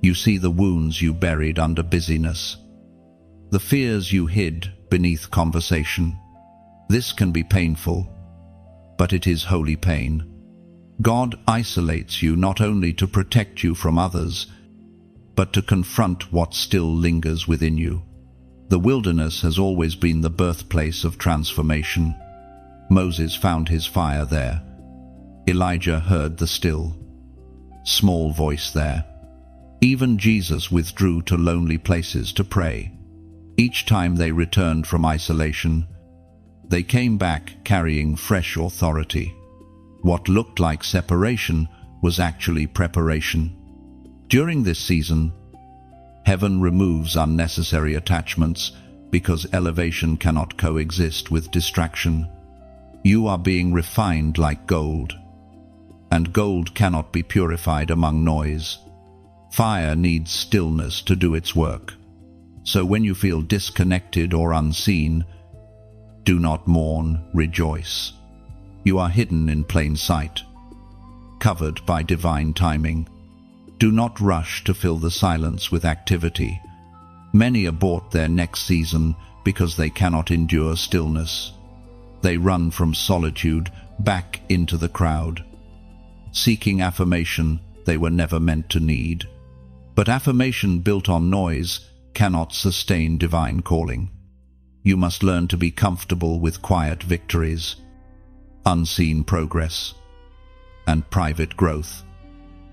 You see the wounds you buried under busyness, the fears you hid beneath conversation. This can be painful, but it is holy pain. God isolates you not only to protect you from others, but to confront what still lingers within you. The wilderness has always been the birthplace of transformation. Moses found his fire there. Elijah heard the still, small voice there. Even Jesus withdrew to lonely places to pray. Each time they returned from isolation, they came back carrying fresh authority. What looked like separation was actually preparation. During this season, heaven removes unnecessary attachments because elevation cannot coexist with distraction. You are being refined like gold, and gold cannot be purified among noise. Fire needs stillness to do its work. So when you feel disconnected or unseen, do not mourn, rejoice. You are hidden in plain sight, covered by divine timing. Do not rush to fill the silence with activity. Many abort their next season because they cannot endure stillness. They run from solitude back into the crowd, seeking affirmation they were never meant to need. But affirmation built on noise cannot sustain divine calling. You must learn to be comfortable with quiet victories, unseen progress, and private growth.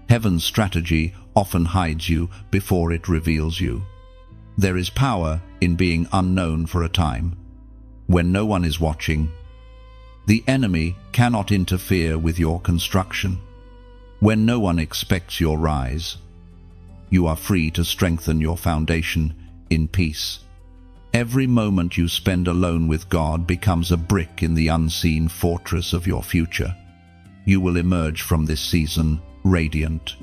Heaven's strategy often hides you before it reveals you. There is power in being unknown for a time. When no one is watching, the enemy cannot interfere with your construction. When no one expects your rise, you are free to strengthen your foundation in peace. Every moment you spend alone with God becomes a brick in the unseen fortress of your future. You will emerge from this season radiant,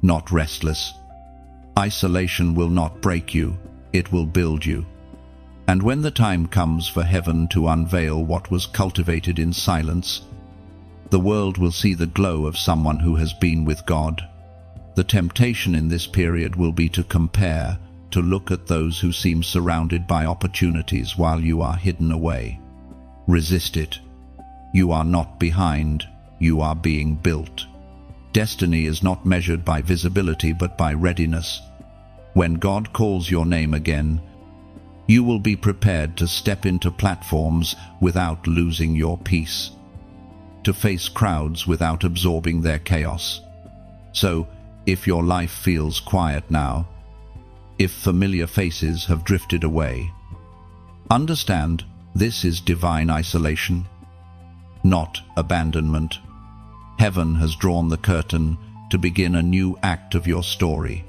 not restless. Isolation will not break you, it will build you. And when the time comes for heaven to unveil what was cultivated in silence, the world will see the glow of someone who has been with God. The temptation in this period will be to compare, to look at those who seem surrounded by opportunities while you are hidden away. Resist it. You are not behind, you are being built. Destiny is not measured by visibility but by readiness. When God calls your name again, you will be prepared to step into platforms without losing your peace, to face crowds without absorbing their chaos. So, if your life feels quiet now, if familiar faces have drifted away, understand this is divine isolation, not abandonment. Heaven has drawn the curtain to begin a new act of your story.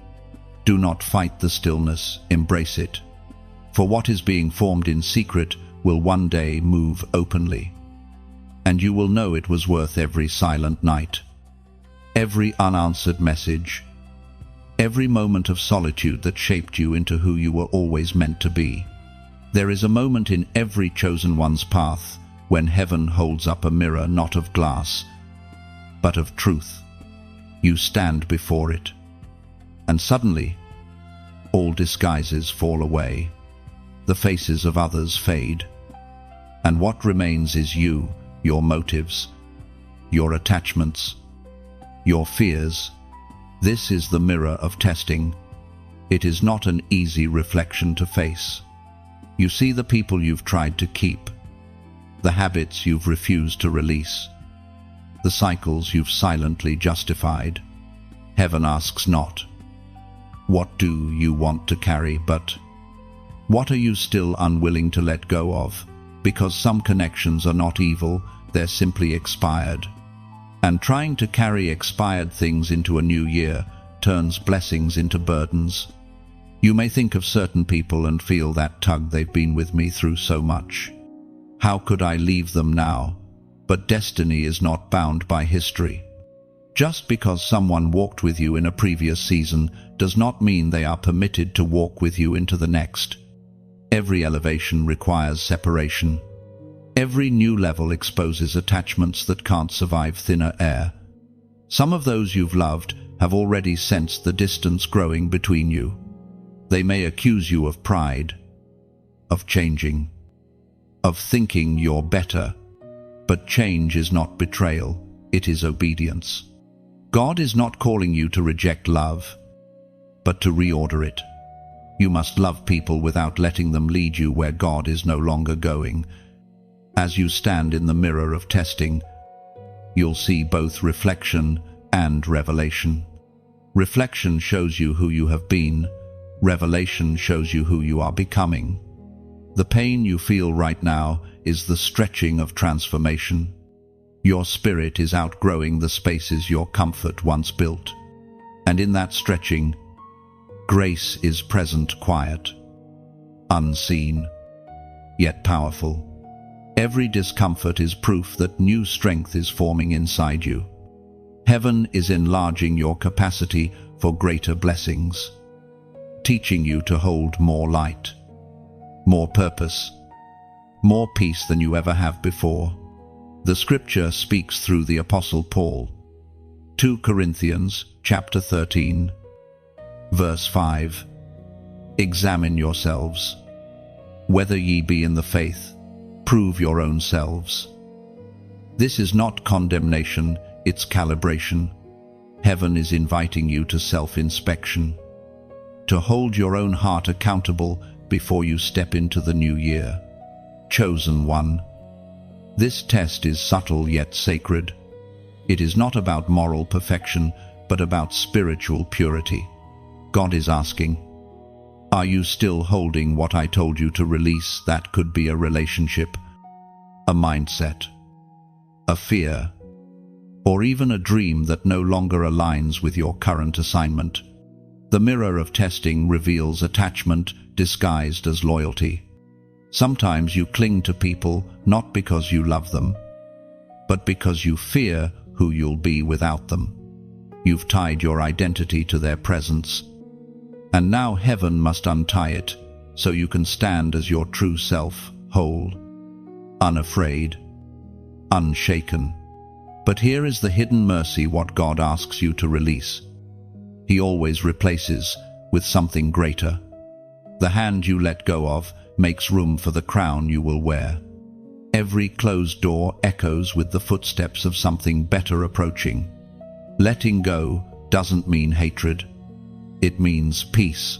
Do not fight the stillness, embrace it. For what is being formed in secret will one day move openly. And you will know it was worth every silent night, every unanswered message, every moment of solitude that shaped you into who you were always meant to be. There is a moment in every chosen one's path when heaven holds up a mirror not of glass, but of truth. You stand before it, and suddenly, all disguises fall away. The faces of others fade, and what remains is you, your motives, your attachments, your fears. This is the mirror of testing. It is not an easy reflection to face. You see the people you've tried to keep, the habits you've refused to release, the cycles you've silently justified. Heaven asks not, "What do you want to carry?" but, "What are you still unwilling to let go of?" Because some connections are not evil, they're simply expired. And trying to carry expired things into a new year turns blessings into burdens. You may think of certain people and feel that tug, "They've been with me through so much. How could I leave them now?" But destiny is not bound by history. Just because someone walked with you in a previous season does not mean they are permitted to walk with you into the next. Every elevation requires separation. Every new level exposes attachments that can't survive thinner air. Some of those you've loved have already sensed the distance growing between you. They may accuse you of pride, of changing, of thinking you're better. But change is not betrayal, it is obedience. God is not calling you to reject love, but to reorder it. You must love people without letting them lead you where God is no longer going. As you stand in the mirror of testing, you'll see both reflection and revelation. Reflection shows you who you have been. Revelation shows you who you are becoming. The pain you feel right now is the stretching of transformation. Your spirit is outgrowing the spaces your comfort once built. And in that stretching, grace is present, quiet, unseen, yet powerful. Every discomfort is proof that new strength is forming inside you. Heaven is enlarging your capacity for greater blessings, teaching you to hold more light, more purpose, more peace than you ever have before. The scripture speaks through the Apostle Paul. 2 Corinthians chapter 13, verse 5. Examine yourselves, whether ye be in the faith, prove your own selves. This is not condemnation, it's calibration. Heaven is inviting you to self-inspection, to hold your own heart accountable before you step into the new year. Chosen one. This test is subtle yet sacred. It is not about moral perfection, but about spiritual purity. God is asking, are you still holding what I told you to release? That could be a relationship, a mindset, a fear, or even a dream that no longer aligns with your current assignment. The mirror of testing reveals attachment disguised as loyalty. Sometimes you cling to people not because you love them, but because you fear who you'll be without them. You've tied your identity to their presence, and now heaven must untie it so you can stand as your true self, whole, unafraid, unshaken. But here is the hidden mercy: what God asks you to release, He always replaces with something greater. The hand you let go of makes room for the crown you will wear. Every closed door echoes with the footsteps of something better approaching. Letting go doesn't mean hatred. It means peace.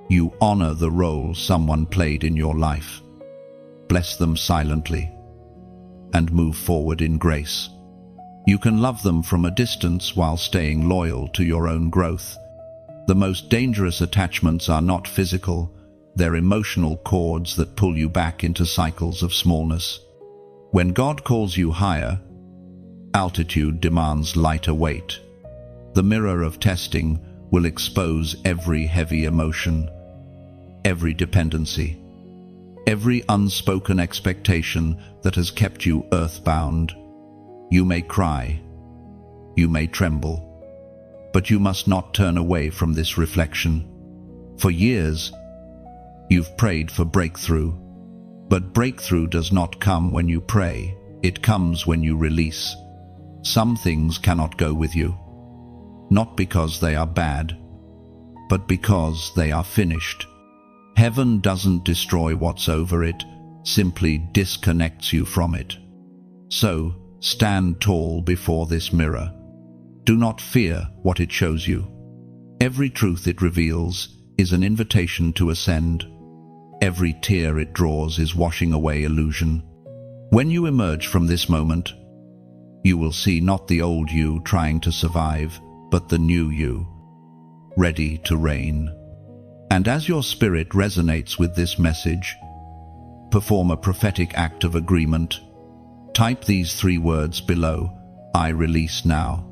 You honor the role someone played in your life. Bless them silently and move forward in grace. You can love them from a distance while staying loyal to your own growth. The most dangerous attachments are not physical, they're emotional cords that pull you back into cycles of smallness. When God calls you higher, altitude demands lighter weight. The mirror of testing will expose every heavy emotion, every dependency, every unspoken expectation that has kept you earthbound. You may cry, you may tremble, but you must not turn away from this reflection. For years, you've prayed for breakthrough, but breakthrough does not come when you pray, it comes when you release. Some things cannot go with you, not because they are bad, but because they are finished. Heaven doesn't destroy what's over it, simply disconnects you from it. So, stand tall before this mirror. Do not fear what it shows you. Every truth it reveals is an invitation to ascend. Every tear it draws is washing away illusion. When you emerge from this moment, you will see not the old you trying to survive, but the new you, ready to reign. And as your spirit resonates with this message, perform a prophetic act of agreement. Type these 3 words below: I release now.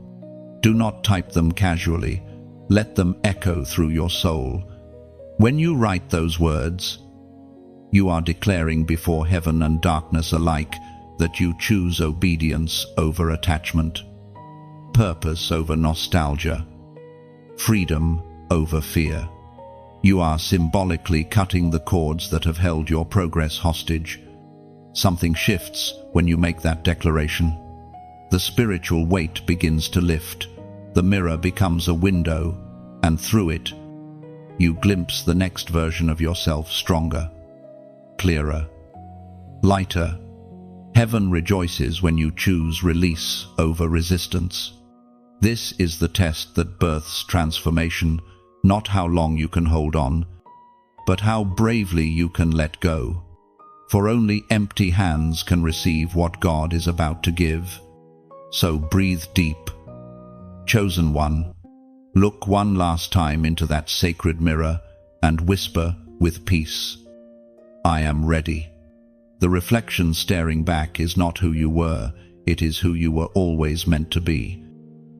Do not type them casually. Let them echo through your soul. When you write those words, you are declaring before heaven and darkness alike that you choose obedience over attachment, purpose over nostalgia, freedom over fear. You are symbolically cutting the cords that have held your progress hostage. Something shifts when you make that declaration. The spiritual weight begins to lift. The mirror becomes a window, and through it, you glimpse the next version of yourself, stronger, clearer, lighter. Heaven rejoices when you choose release over resistance. This is the test that births transformation, not how long you can hold on, but how bravely you can let go. For only empty hands can receive what God is about to give. So breathe deep. Chosen one, look one last time into that sacred mirror and whisper with peace, I am ready. The reflection staring back is not who you were, it is who you were always meant to be.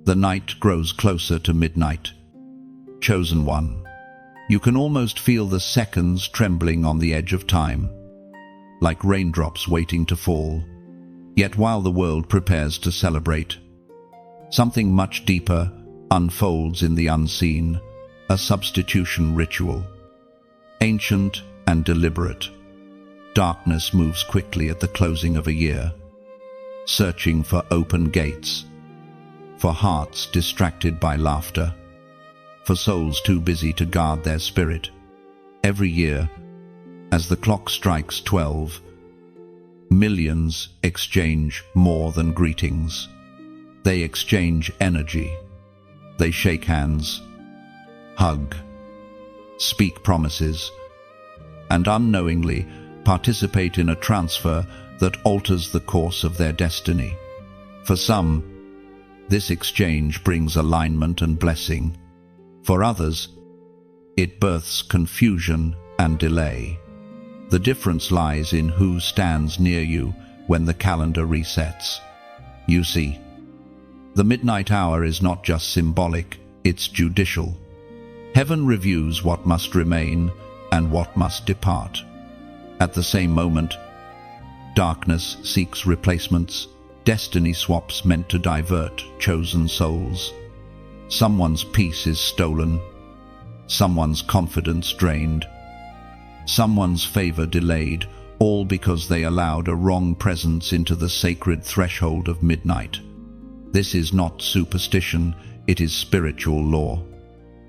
The night grows closer to midnight. Chosen one, you can almost feel the seconds trembling on the edge of time, like raindrops waiting to fall. Yet while the world prepares to celebrate, something much deeper unfolds in the unseen, a substitution ritual. Ancient and deliberate, darkness moves quickly at the closing of a year, searching for open gates, for hearts distracted by laughter, for souls too busy to guard their spirit. Every year, as the clock strikes 12, millions exchange more than greetings. They exchange energy. They shake hands, hug, speak promises, and unknowingly participate in a transfer that alters the course of their destiny. For some, this exchange brings alignment and blessing. For others, it births confusion and delay. The difference lies in who stands near you when the calendar resets. You see, the midnight hour is not just symbolic, it's judicial. Heaven reviews what must remain and what must depart. At the same moment, darkness seeks replacements, destiny swaps meant to divert chosen souls. Someone's peace is stolen, someone's confidence drained, someone's favor delayed, all because they allowed a wrong presence into the sacred threshold of midnight. This is not superstition, it is spiritual law.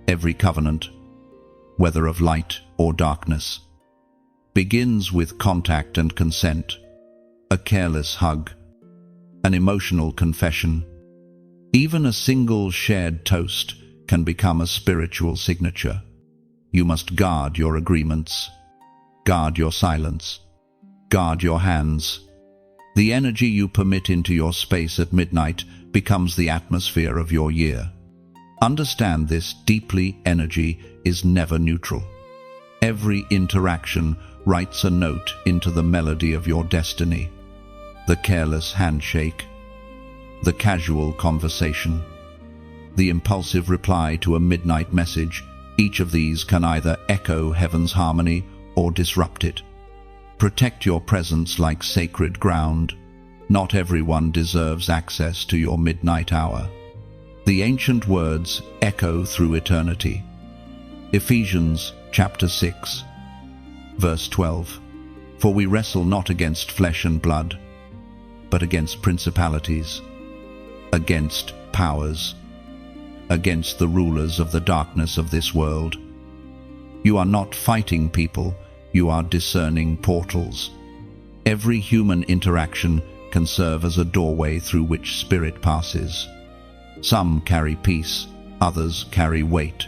Every covenant, whether of light or darkness, begins with contact and consent, a careless hug, an emotional confession. Even a single shared toast can become a spiritual signature. You must guard your agreements, guard your silence, guard your hands. The energy you permit into your space at midnight becomes the atmosphere of your year. Understand this deeply, energy is never neutral. Every interaction writes a note into the melody of your destiny. The careless handshake, the casual conversation, the impulsive reply to a midnight message, each of these can either echo heaven's harmony or disrupt it. Protect your presence like sacred ground. Not everyone deserves access to your midnight hour. The ancient words echo through eternity. Ephesians chapter 6, verse 12. For we wrestle not against flesh and blood, but against principalities, against powers, against the rulers of the darkness of this world. You are not fighting people, you are discerning portals. Every human interaction can serve as a doorway through which spirit passes. Some carry peace, others carry weight.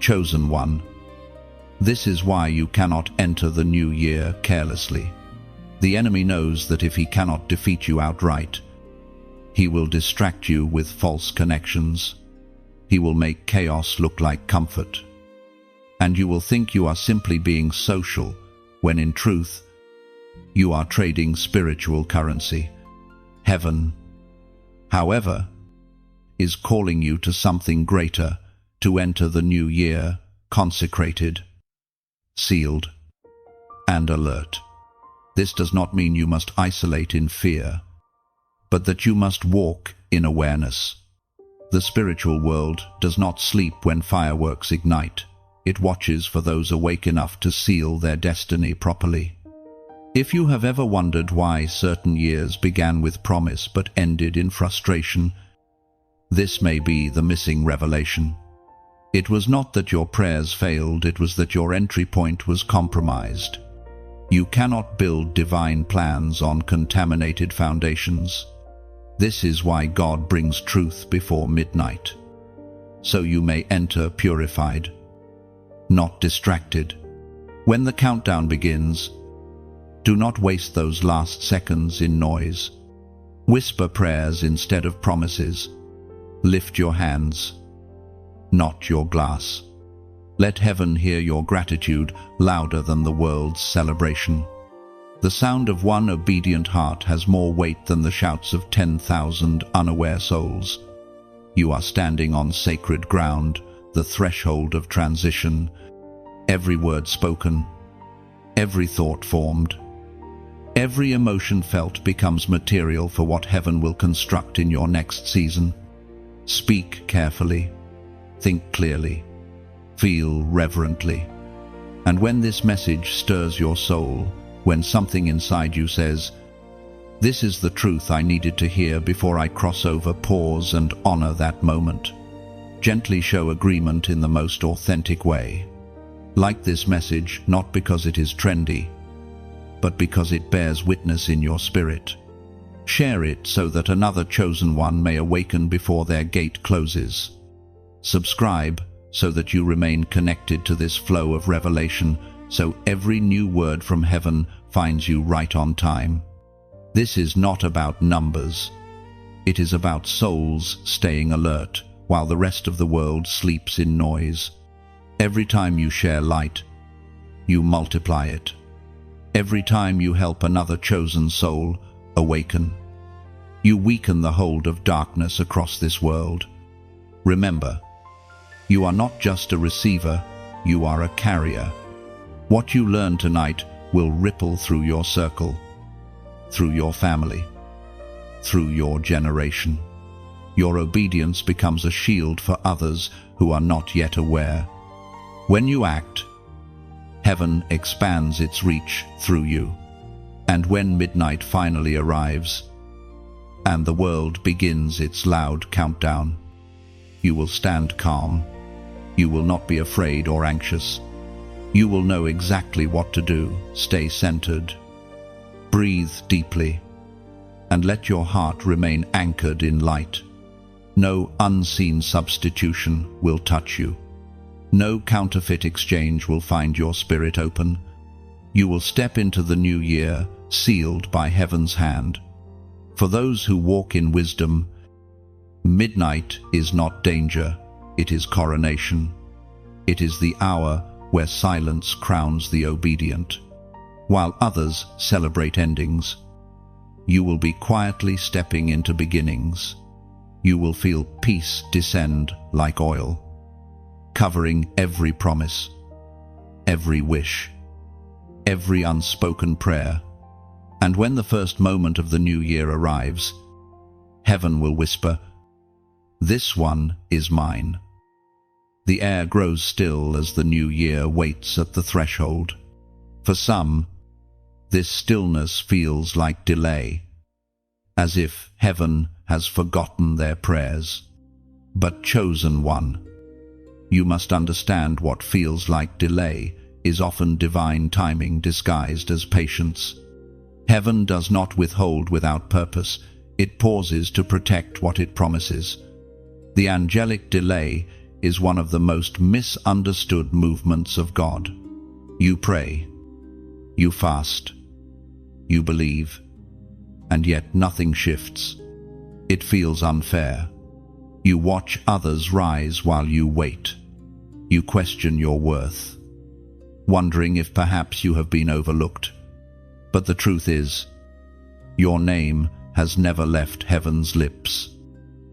Chosen one. This is why you cannot enter the new year carelessly. The enemy knows that if he cannot defeat you outright, he will distract you with false connections. He will make chaos look like comfort. And you will think you are simply being social, when in truth, you are trading spiritual currency. Heaven, however, is calling you to something greater, to enter the new year consecrated, sealed, and alert. This does not mean you must isolate in fear, but that you must walk in awareness. The spiritual world does not sleep when fireworks ignite. It watches for those awake enough to seal their destiny properly. If you have ever wondered why certain years began with promise but ended in frustration, this may be the missing revelation. It was not that your prayers failed, it was that your entry point was compromised. You cannot build divine plans on contaminated foundations. This is why God brings truth before midnight, so you may enter purified, not distracted. When the countdown begins, do not waste those last seconds in noise. Whisper prayers instead of promises. Lift your hands, not your glass. Let heaven hear your gratitude louder than the world's celebration. The sound of one obedient heart has more weight than the shouts of 10,000 unaware souls. You are standing on sacred ground, the threshold of transition. Every word spoken, every thought formed, every emotion felt becomes material for what heaven will construct in your next season. Speak carefully, think clearly, feel reverently. And when this message stirs your soul, when something inside you says, "This is the truth I needed to hear before I cross over," pause and honor that moment. Gently show agreement in the most authentic way. Like this message, not because it is trendy, but because it bears witness in your spirit. Share it so that another chosen one may awaken before their gate closes. Subscribe so that you remain connected to this flow of revelation, so every new word from heaven finds you right on time. This is not about numbers. It is about souls staying alert while the rest of the world sleeps in noise. Every time you share light, you multiply it. Every time you help another chosen soul awaken, you weaken the hold of darkness across this world. Remember, you are not just a receiver, you are a carrier. What you learn tonight will ripple through your circle, through your family, through your generation. Your obedience becomes a shield for others who are not yet aware. When you act, heaven expands its reach through you. And when midnight finally arrives, and the world begins its loud countdown, you will stand calm. You will not be afraid or anxious. You will know exactly what to do. Stay centered. Breathe deeply, and let your heart remain anchored in light. No unseen substitution will touch you. No counterfeit exchange will find your spirit open. You will step into the new year sealed by heaven's hand. For those who walk in wisdom, midnight is not danger, it is coronation. It is the hour where silence crowns the obedient. While others celebrate endings, you will be quietly stepping into beginnings. You will feel peace descend like oil, covering every promise, every wish, every unspoken prayer. And when the first moment of the new year arrives, heaven will whisper, "This one is mine." The air grows still as the new year waits at the threshold. For some, this stillness feels like delay, as if heaven has forgotten their prayers. But chosen one, you must understand what feels like delay is often divine timing disguised as patience. Heaven does not withhold without purpose. It pauses to protect what it promises. The angelic delay is one of the most misunderstood movements of God. You pray, you fast, you believe, and yet nothing shifts. It feels unfair. You watch others rise while you wait. You question your worth, wondering if perhaps you have been overlooked. But the truth is, your name has never left heaven's lips.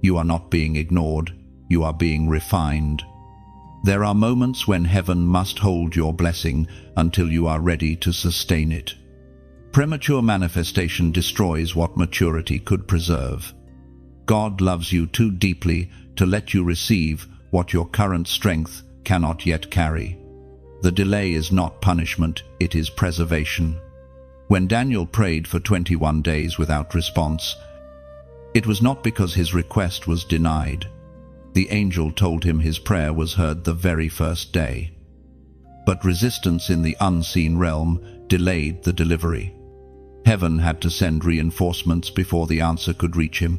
You are not being ignored, you are being refined. There are moments when heaven must hold your blessing until you are ready to sustain it. Premature manifestation destroys what maturity could preserve. God loves you too deeply to let you receive what your current strength cannot yet carry. The delay is not punishment, it is preservation. When Daniel prayed for 21 days without response, it was not because his request was denied. The angel told him his prayer was heard the very first day. But resistance in the unseen realm delayed the delivery. Heaven had to send reinforcements before the answer could reach him.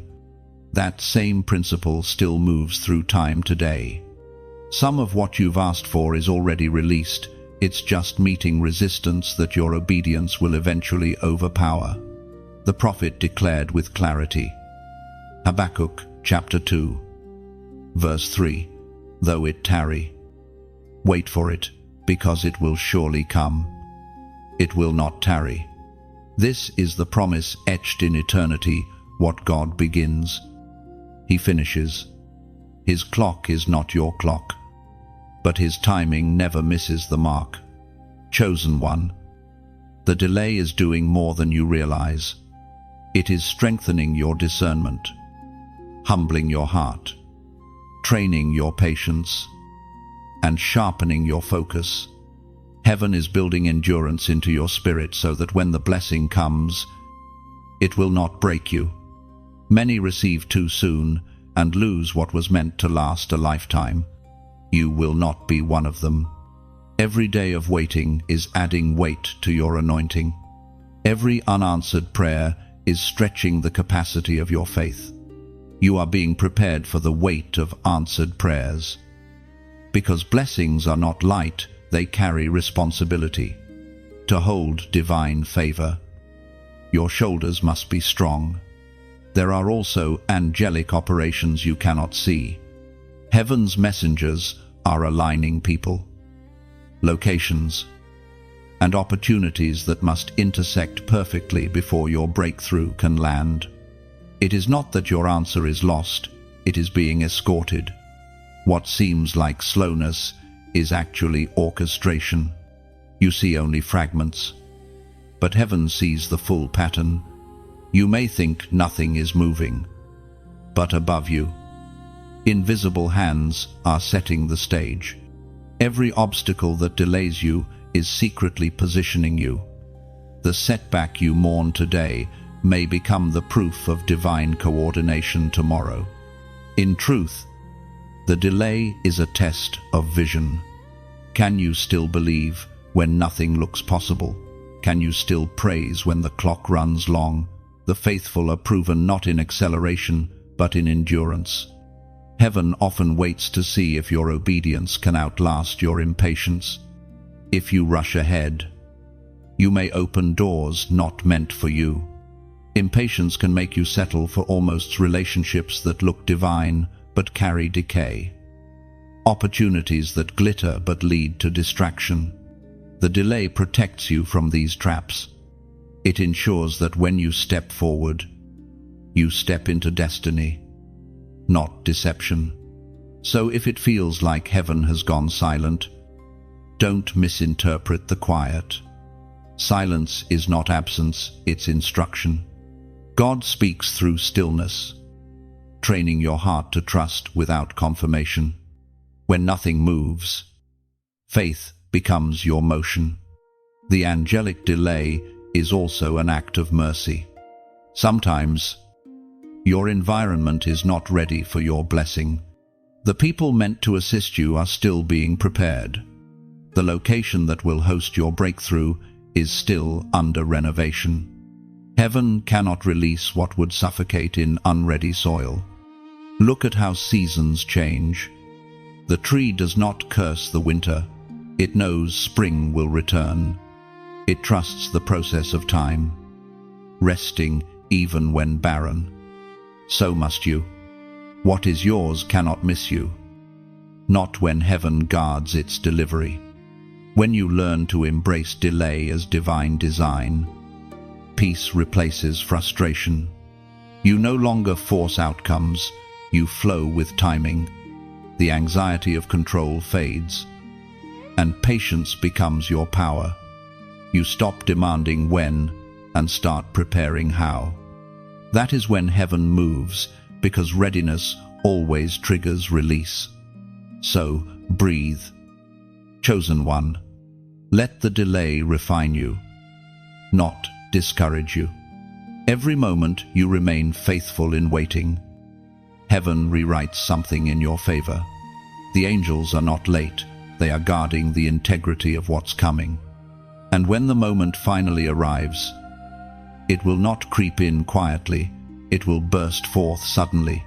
That same principle still moves through time today. Some of what you've asked for is already released. It's just meeting resistance that your obedience will eventually overpower. The prophet declared with clarity. Habakkuk chapter 2, verse 3. Though it tarry, wait for it, because it will surely come. It will not tarry. This is the promise etched in eternity. What God begins, He finishes. His clock is not your clock, but His timing never misses the mark. Chosen one, the delay is doing more than you realize. It is strengthening your discernment, humbling your heart, training your patience, and sharpening your focus. Heaven is building endurance into your spirit so that when the blessing comes, it will not break you. Many receive too soon and lose what was meant to last a lifetime. You will not be one of them. Every day of waiting is adding weight to your anointing. Every unanswered prayer is stretching the capacity of your faith. You are being prepared for the weight of answered prayers. Because blessings are not light, they carry responsibility. To hold divine favor, your shoulders must be strong. There are also angelic operations you cannot see. Heaven's messengers are aligning people, locations, and opportunities that must intersect perfectly before your breakthrough can land. It is not that your answer is lost, it is being escorted. What seems like slowness is actually orchestration. You see only fragments, but heaven sees the full pattern. You may think nothing is moving, but above you, invisible hands are setting the stage. Every obstacle that delays you is secretly positioning you. The setback you mourn today may become the proof of divine coordination tomorrow. In truth, the delay is a test of vision. Can you still believe when nothing looks possible? Can you still praise when the clock runs long? The faithful are proven not in acceleration, but in endurance. Heaven often waits to see if your obedience can outlast your impatience. If you rush ahead, you may open doors not meant for you. Impatience can make you settle for almost relationships that look divine but carry decay. Opportunities that glitter but lead to distraction. The delay protects you from these traps. It ensures that when you step forward, you step into destiny, not deception. So if it feels like heaven has gone silent, don't misinterpret the quiet. Silence is not absence, it's instruction. God speaks through stillness, training your heart to trust without confirmation. When nothing moves, faith becomes your motion. The angelic delay is also an act of mercy. Sometimes, your environment is not ready for your blessing. The people meant to assist you are still being prepared. The location that will host your breakthrough is still under renovation. Heaven cannot release what would suffocate in unready soil. Look at how seasons change. The tree does not curse the winter. It knows spring will return. It trusts the process of time, resting even when barren. So must you. What is yours cannot miss you, not when heaven guards its delivery. When you learn to embrace delay as divine design, peace replaces frustration. You no longer force outcomes, you flow with timing. The anxiety of control fades, and patience becomes your power. You stop demanding when and start preparing how. That is when heaven moves, because readiness always triggers release. So, breathe. Chosen one, let the delay refine you, not discourage you. Every moment you remain faithful in waiting, heaven rewrites something in your favor. The angels are not late, they are guarding the integrity of what's coming. And when the moment finally arrives, it will not creep in quietly, it will burst forth suddenly,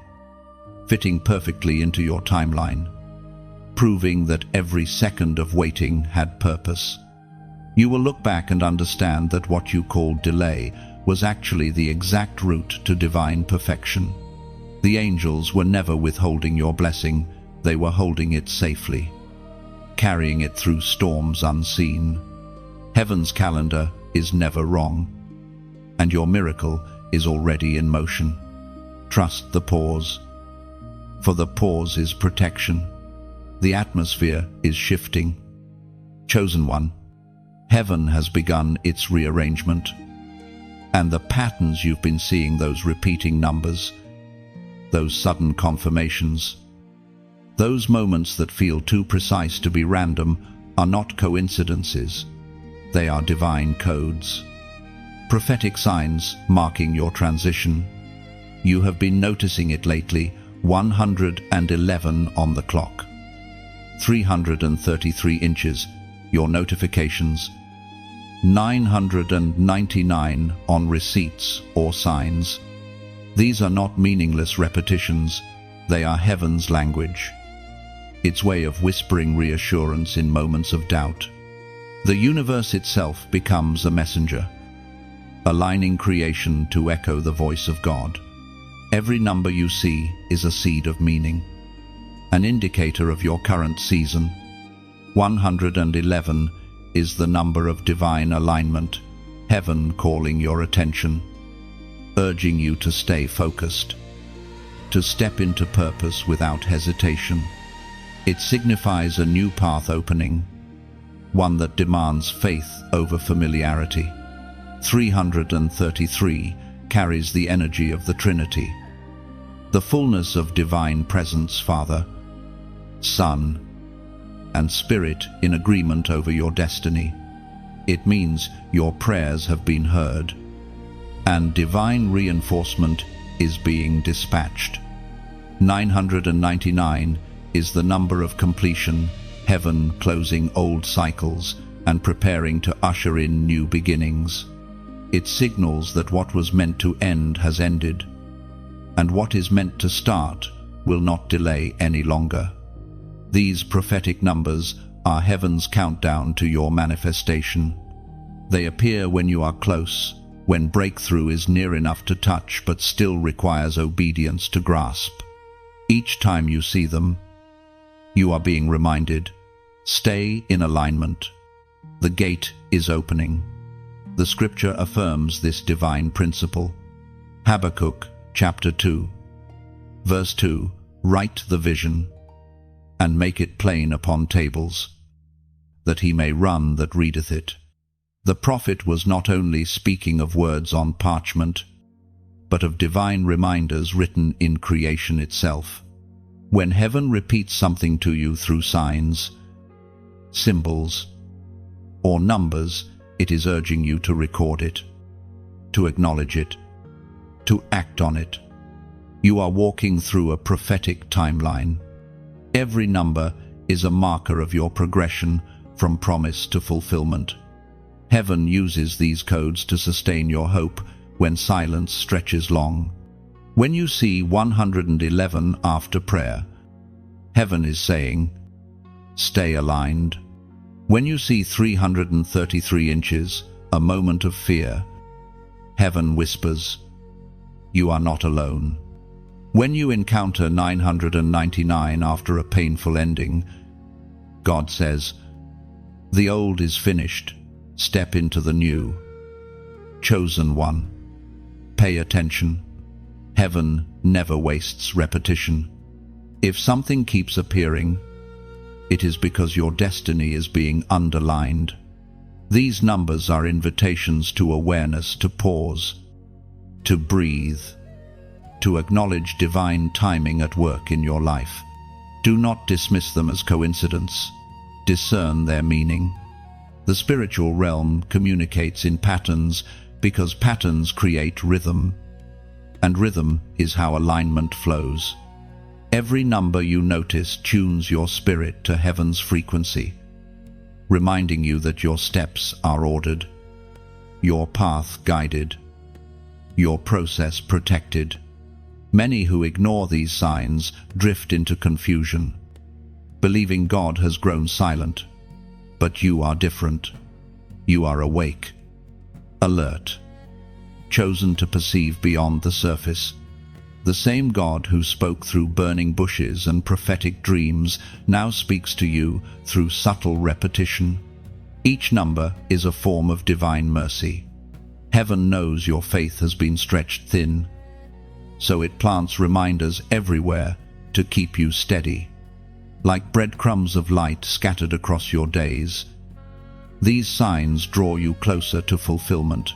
fitting perfectly into your timeline, proving that every second of waiting had purpose. You will look back and understand that what you called delay was actually the exact route to divine perfection. The angels were never withholding your blessing, they were holding it safely, carrying it through storms unseen. Heaven's calendar is never wrong, and your miracle is already in motion. Trust the pause, for the pause is protection. The atmosphere is shifting. Chosen one, heaven has begun its rearrangement, and the patterns you've been seeing, those repeating numbers, those sudden confirmations, those moments that feel too precise to be random, are not coincidences. They are divine codes, prophetic signs marking your transition. You have been noticing it lately. 111 on the clock, 333 inches, your notifications, 999 on receipts or signs. These are not meaningless repetitions, they are heaven's language, its way of whispering reassurance in moments of doubt. The universe itself becomes a messenger, aligning creation to echo the voice of God. Every number you see is a seed of meaning, an indicator of your current season. 111 is the number of divine alignment, heaven calling your attention, urging you to stay focused, to step into purpose without hesitation. It signifies a new path opening, one that demands faith over familiarity. 333 carries the energy of the Trinity, the fullness of divine presence, Father, Son, and Spirit in agreement over your destiny. It means your prayers have been heard, and divine reinforcement is being dispatched. 999 is the number of completion, heaven closing old cycles and preparing to usher in new beginnings. It signals that what was meant to end has ended, and what is meant to start will not delay any longer. These prophetic numbers are heaven's countdown to your manifestation. They appear when you are close, when breakthrough is near enough to touch but still requires obedience to grasp. Each time you see them, you are being reminded, stay in alignment. The gate is opening. The scripture affirms this divine principle. Habakkuk chapter 2, verse 2, write the vision and make it plain upon tables, that he may run that readeth it. The prophet was not only speaking of words on parchment, but of divine reminders written in creation itself. When heaven repeats something to you through signs, symbols, or numbers, it is urging you to record it, to acknowledge it, to act on it. You are walking through a prophetic timeline. Every number is a marker of your progression from promise to fulfillment. Heaven uses these codes to sustain your hope when silence stretches long. When you see 111 after prayer, heaven is saying, stay aligned. When you see 333 inches, a moment of fear, heaven whispers, you are not alone. When you encounter 999 after a painful ending, God says, the old is finished, step into the new. Chosen one, pay attention. Heaven never wastes repetition. If something keeps appearing, it is because your destiny is being underlined. These numbers are invitations to awareness, to pause, to breathe, to acknowledge divine timing at work in your life. Do not dismiss them as coincidence. Discern their meaning. The spiritual realm communicates in patterns because patterns create rhythm, and rhythm is how alignment flows. Every number you notice tunes your spirit to heaven's frequency, reminding you that your steps are ordered, your path guided, your process protected. Many who ignore these signs drift into confusion, believing God has grown silent. But you are different. You are awake, alert, chosen to perceive beyond the surface. The same God who spoke through burning bushes and prophetic dreams now speaks to you through subtle repetition. Each number is a form of divine mercy. Heaven knows your faith has been stretched thin, so it plants reminders everywhere to keep you steady. Like breadcrumbs of light scattered across your days, these signs draw you closer to fulfillment,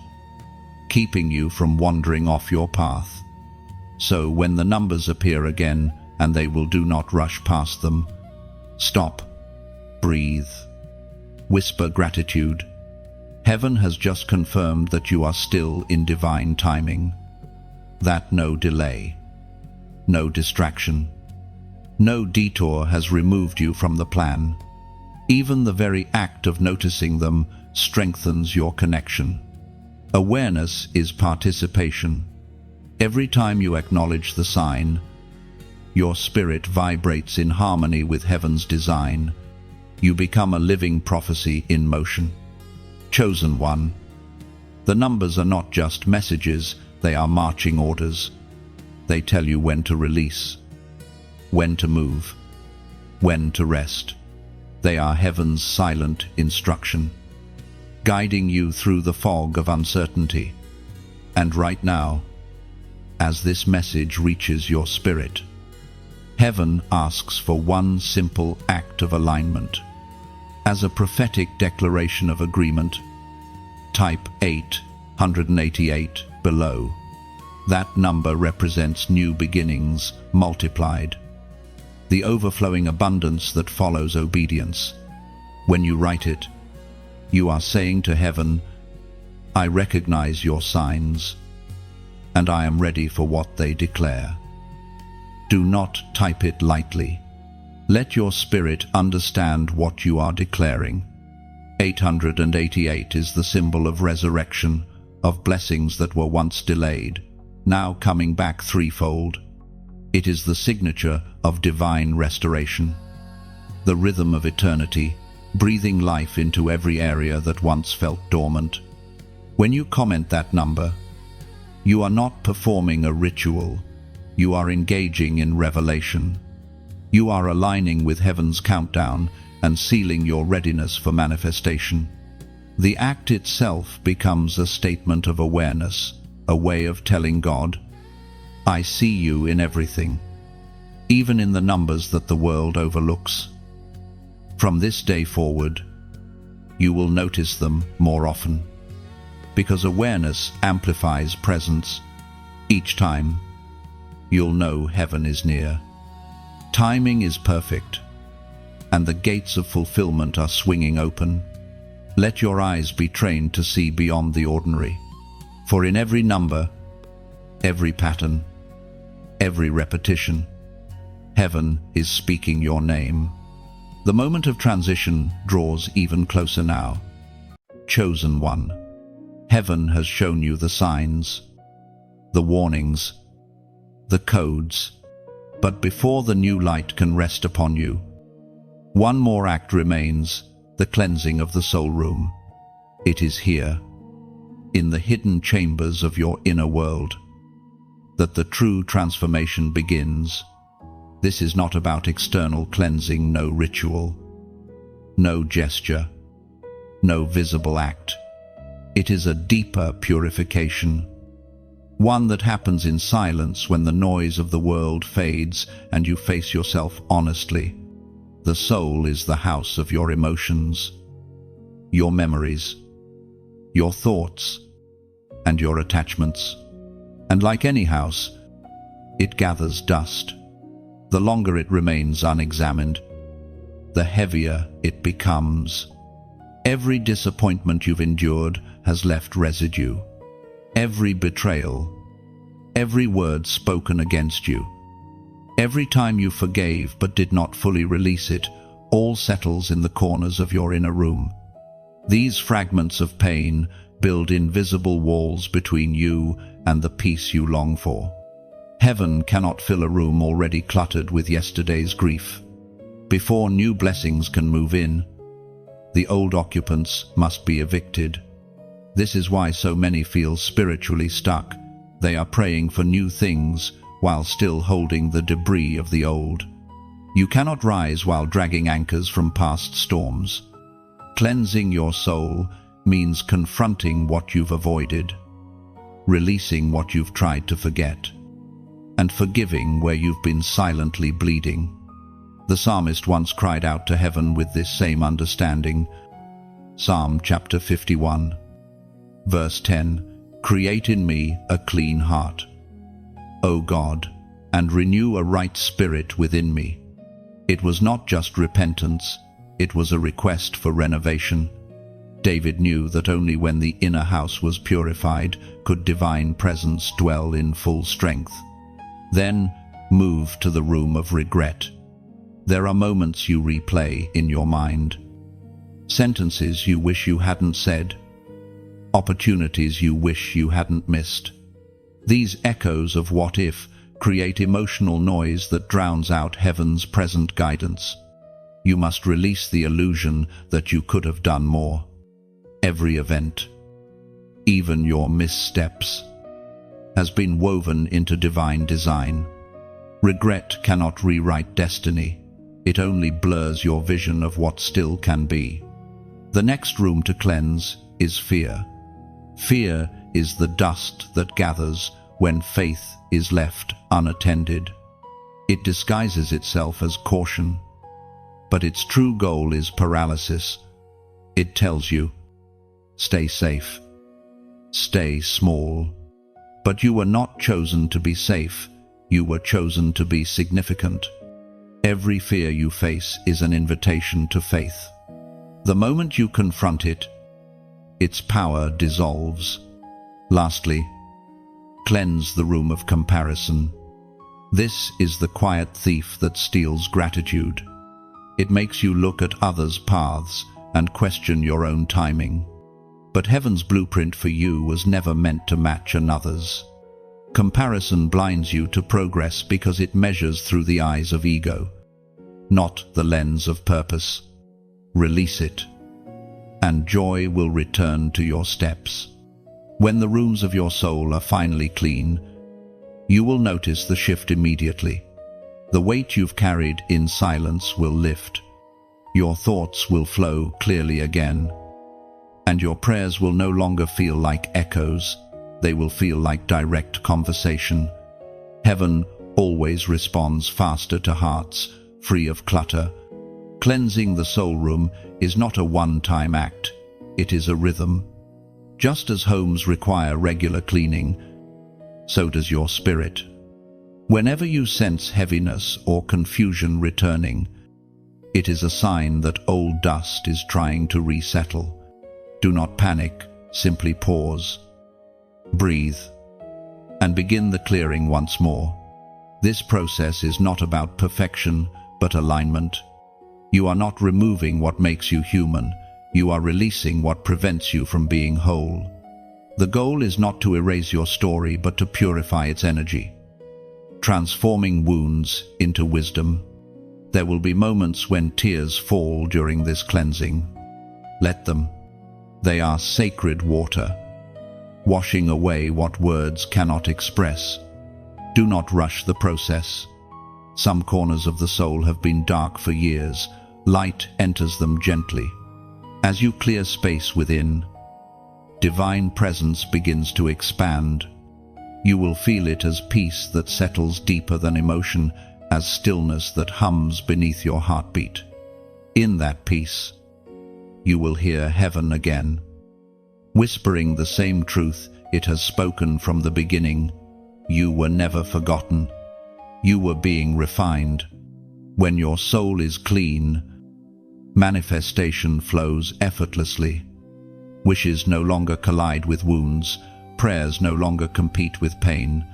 keeping you from wandering off your path. So when the numbers appear again, and they do not rush past them, stop, breathe, whisper gratitude. Heaven has just confirmed that you are still in divine timing, that no delay, no distraction, no detour has removed you from the plan. Even the very act of noticing them strengthens your connection. Awareness is participation. Every time you acknowledge the sign, your spirit vibrates in harmony with heaven's design. You become a living prophecy in motion. Chosen one. The numbers are not just messages, they are marching orders. They tell you when to release, when to move, when to rest. They are heaven's silent instruction, guiding you through the fog of uncertainty. And right now, as this message reaches your spirit, heaven asks for one simple act of alignment. As a prophetic declaration of agreement, type 888 below. That number represents new beginnings multiplied, the overflowing abundance that follows obedience. When you write it, you are saying to heaven, I recognize your signs, and I am ready for what they declare. Do not type it lightly. Let your spirit understand what you are declaring. 888 is the symbol of resurrection, of blessings that were once delayed, now coming back threefold. It is the signature of divine restoration, the rhythm of eternity, breathing life into every area that once felt dormant. When you comment that number, you are not performing a ritual, you are engaging in revelation. You are aligning with heaven's countdown and sealing your readiness for manifestation. The act itself becomes a statement of awareness, a way of telling God, I see you in everything, even in the numbers that the world overlooks. From this day forward, you will notice them more often. Because awareness amplifies presence. Each time, you'll know heaven is near. Timing is perfect, and the gates of fulfillment are swinging open. Let your eyes be trained to see beyond the ordinary. For in every number, every pattern, every repetition, heaven is speaking your name. The moment of transition draws even closer now. Chosen one, heaven has shown you the signs, the warnings, the codes. But before the new light can rest upon you, one more act remains, the cleansing of the soul room. It is here, in the hidden chambers of your inner world, that the true transformation begins. This is not about external cleansing, no ritual, no gesture, no visible act. It is a deeper purification, one that happens in silence when the noise of the world fades and you face yourself honestly. The soul is the house of your emotions, your memories, your thoughts, and your attachments. And like any house, it gathers dust. The longer it remains unexamined, the heavier it becomes. Every disappointment you've endured has left residue. Every betrayal, every word spoken against you, every time you forgave but did not fully release it, all settles in the corners of your inner room. These fragments of pain build invisible walls between you and the peace you long for. Heaven cannot fill a room already cluttered with yesterday's grief. Before new blessings can move in, the old occupants must be evicted. This is why so many feel spiritually stuck. They are praying for new things while still holding the debris of the old. You cannot rise while dragging anchors from past storms. Cleansing your soul means confronting what you've avoided, releasing what you've tried to forget, and forgiving where you've been silently bleeding. The psalmist once cried out to heaven with this same understanding. Psalm chapter 51, verse 10, "Create in me a clean heart, O God, and renew a right spirit within me." It was not just repentance, it was a request for renovation. David knew that only when the inner house was purified could divine presence dwell in full strength. Then move to the room of regret. There are moments you replay in your mind, sentences you wish you hadn't said, opportunities you wish you hadn't missed. These echoes of what if create emotional noise that drowns out heaven's present guidance. You must release the illusion that you could have done more. Every event, even your missteps, has been woven into divine design. Regret cannot rewrite destiny. It only blurs your vision of what still can be. The next room to cleanse is fear. Fear is the dust that gathers when faith is left unattended. It disguises itself as caution, but its true goal is paralysis. It tells you, stay safe, stay small. But you were not chosen to be safe, you were chosen to be significant. Every fear you face is an invitation to faith. The moment you confront it, its power dissolves. Lastly, cleanse the room of comparison. This is the quiet thief that steals gratitude. It makes you look at others' paths and question your own timing. But heaven's blueprint for you was never meant to match another's. Comparison blinds you to progress because it measures through the eyes of ego, not the lens of purpose. Release it, and joy will return to your steps. When the rooms of your soul are finally clean, you will notice the shift immediately. The weight you've carried in silence will lift. Your thoughts will flow clearly again, and your prayers will no longer feel like echoes. They will feel like direct conversation. Heaven always responds faster to hearts free of clutter, Cleansing the soul room is not a one-time act, it is a rhythm. Just as homes require regular cleaning, so does your spirit. Whenever you sense heaviness or confusion returning, it is a sign that old dust is trying to resettle. Do not panic, simply pause, breathe, and begin the clearing once more. This process is not about perfection, but alignment. You are not removing what makes you human, you are releasing what prevents you from being whole. The goal is not to erase your story, but to purify its energy, transforming wounds into wisdom. There will be moments when tears fall during this cleansing. Let them. They are sacred water, washing away what words cannot express. Do not rush the process. Some corners of the soul have been dark for years. Light enters them gently. As you clear space within, divine presence begins to expand. You will feel it as peace that settles deeper than emotion, as stillness that hums beneath your heartbeat. In that peace, you will hear heaven again, whispering the same truth it has spoken from the beginning. You were never forgotten. You were being refined. When your soul is clean, manifestation flows effortlessly. Wishes no longer collide with wounds. Prayers no longer compete with pain.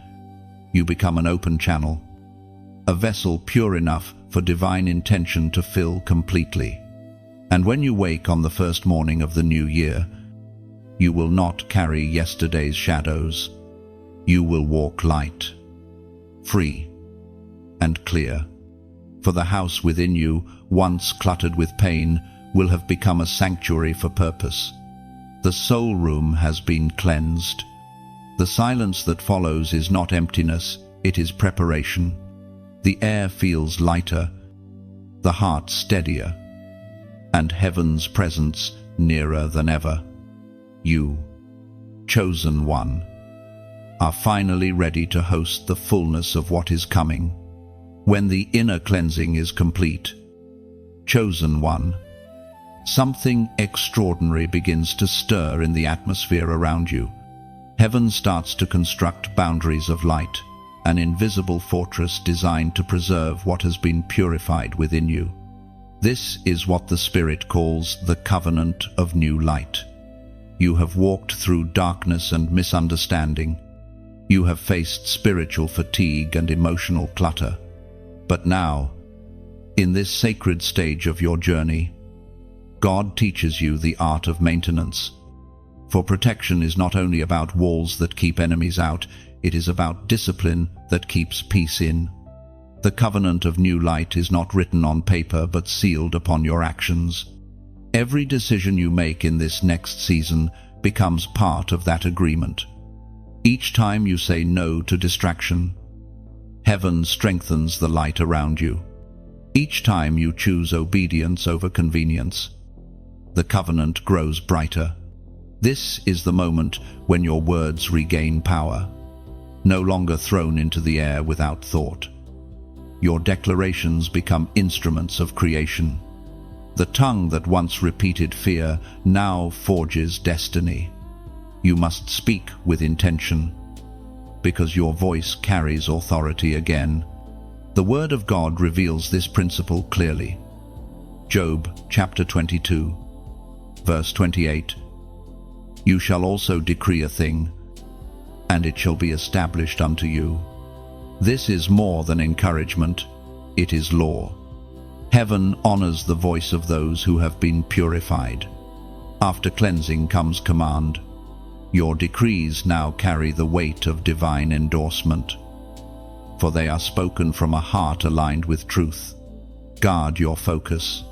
You become an open channel, a vessel pure enough for divine intention to fill completely. And when you wake on the first morning of the new year, you will not carry yesterday's shadows. You will walk light, free, and clear. For the house within you, once cluttered with pain, will have become a sanctuary for purpose. The soul room has been cleansed. The silence that follows is not emptiness, it is preparation. The air feels lighter, the heart steadier, and heaven's presence nearer than ever. You, chosen one, are finally ready to host the fullness of what is coming. When the inner cleansing is complete, chosen one, something extraordinary begins to stir in the atmosphere around you. Heaven starts to construct boundaries of light, an invisible fortress designed to preserve what has been purified within you. This is what the Spirit calls the covenant of new light. You have walked through darkness and misunderstanding. You have faced spiritual fatigue and emotional clutter. But now, in this sacred stage of your journey, God teaches you the art of maintenance. For protection is not only about walls that keep enemies out, it is about discipline that keeps peace in. The covenant of new light is not written on paper but sealed upon your actions. Every decision you make in this next season becomes part of that agreement. Each time you say no to distraction, heaven strengthens the light around you. Each time you choose obedience over convenience, the covenant grows brighter. This is the moment when your words regain power, no longer thrown into the air without thought. Your declarations become instruments of creation. The tongue that once repeated fear now forges destiny. You must speak with intention, because your voice carries authority again. The Word of God reveals this principle clearly. Job chapter 22, verse 28. You shall also decree a thing, and it shall be established unto you. This is more than encouragement, it is law. Heaven honors the voice of those who have been purified. After cleansing comes command. Your decrees now carry the weight of divine endorsement, for they are spoken from a heart aligned with truth. Guard your focus.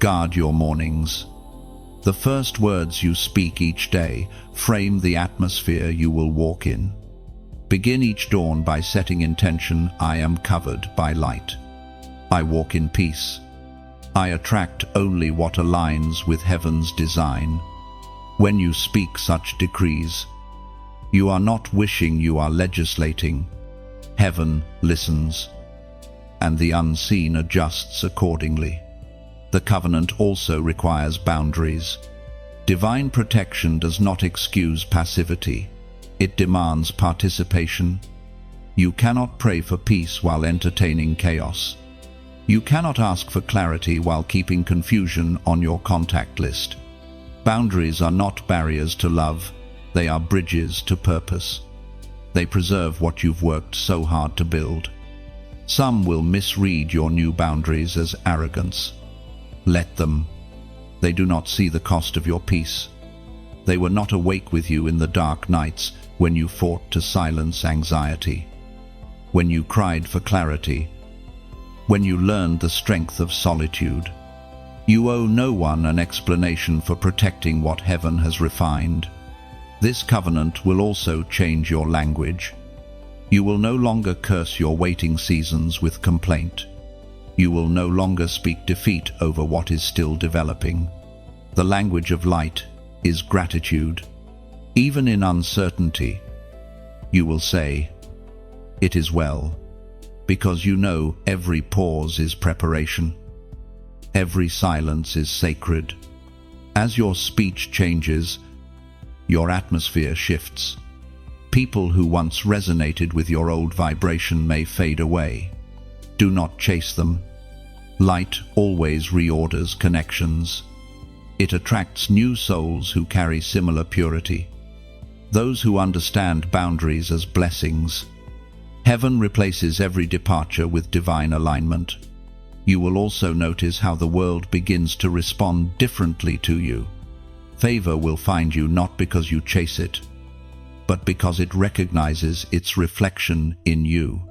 Guard your mornings. The first words you speak each day frame the atmosphere you will walk in. Begin each dawn by setting intention, I am covered by light. I walk in peace. I attract only what aligns with heaven's design. When you speak such decrees, you are not wishing, you are legislating. Heaven listens, and the unseen adjusts accordingly. The covenant also requires boundaries. Divine protection does not excuse passivity. It demands participation. You cannot pray for peace while entertaining chaos. You cannot ask for clarity while keeping confusion on your contact list. Boundaries are not barriers to love, they are bridges to purpose. They preserve what you've worked so hard to build. Some will misread your new boundaries as arrogance. Let them. They do not see the cost of your peace. They were not awake with you in the dark nights when you fought to silence anxiety, when you cried for clarity, when you learned the strength of solitude. You owe no one an explanation for protecting what heaven has refined. This covenant will also change your language. You will no longer curse your waiting seasons with complaint. You will no longer speak defeat over what is still developing. The language of light is gratitude. Even in uncertainty, you will say, "It is well," because you know every pause is preparation. Every silence is sacred. As your speech changes, your atmosphere shifts. People who once resonated with your old vibration may fade away. Do not chase them. Light always reorders connections. It attracts new souls who carry similar purity. Those who understand boundaries as blessings. Heaven replaces every departure with divine alignment. You will also notice how the world begins to respond differently to you. Favor will find you not because you chase it, but because it recognizes its reflection in you.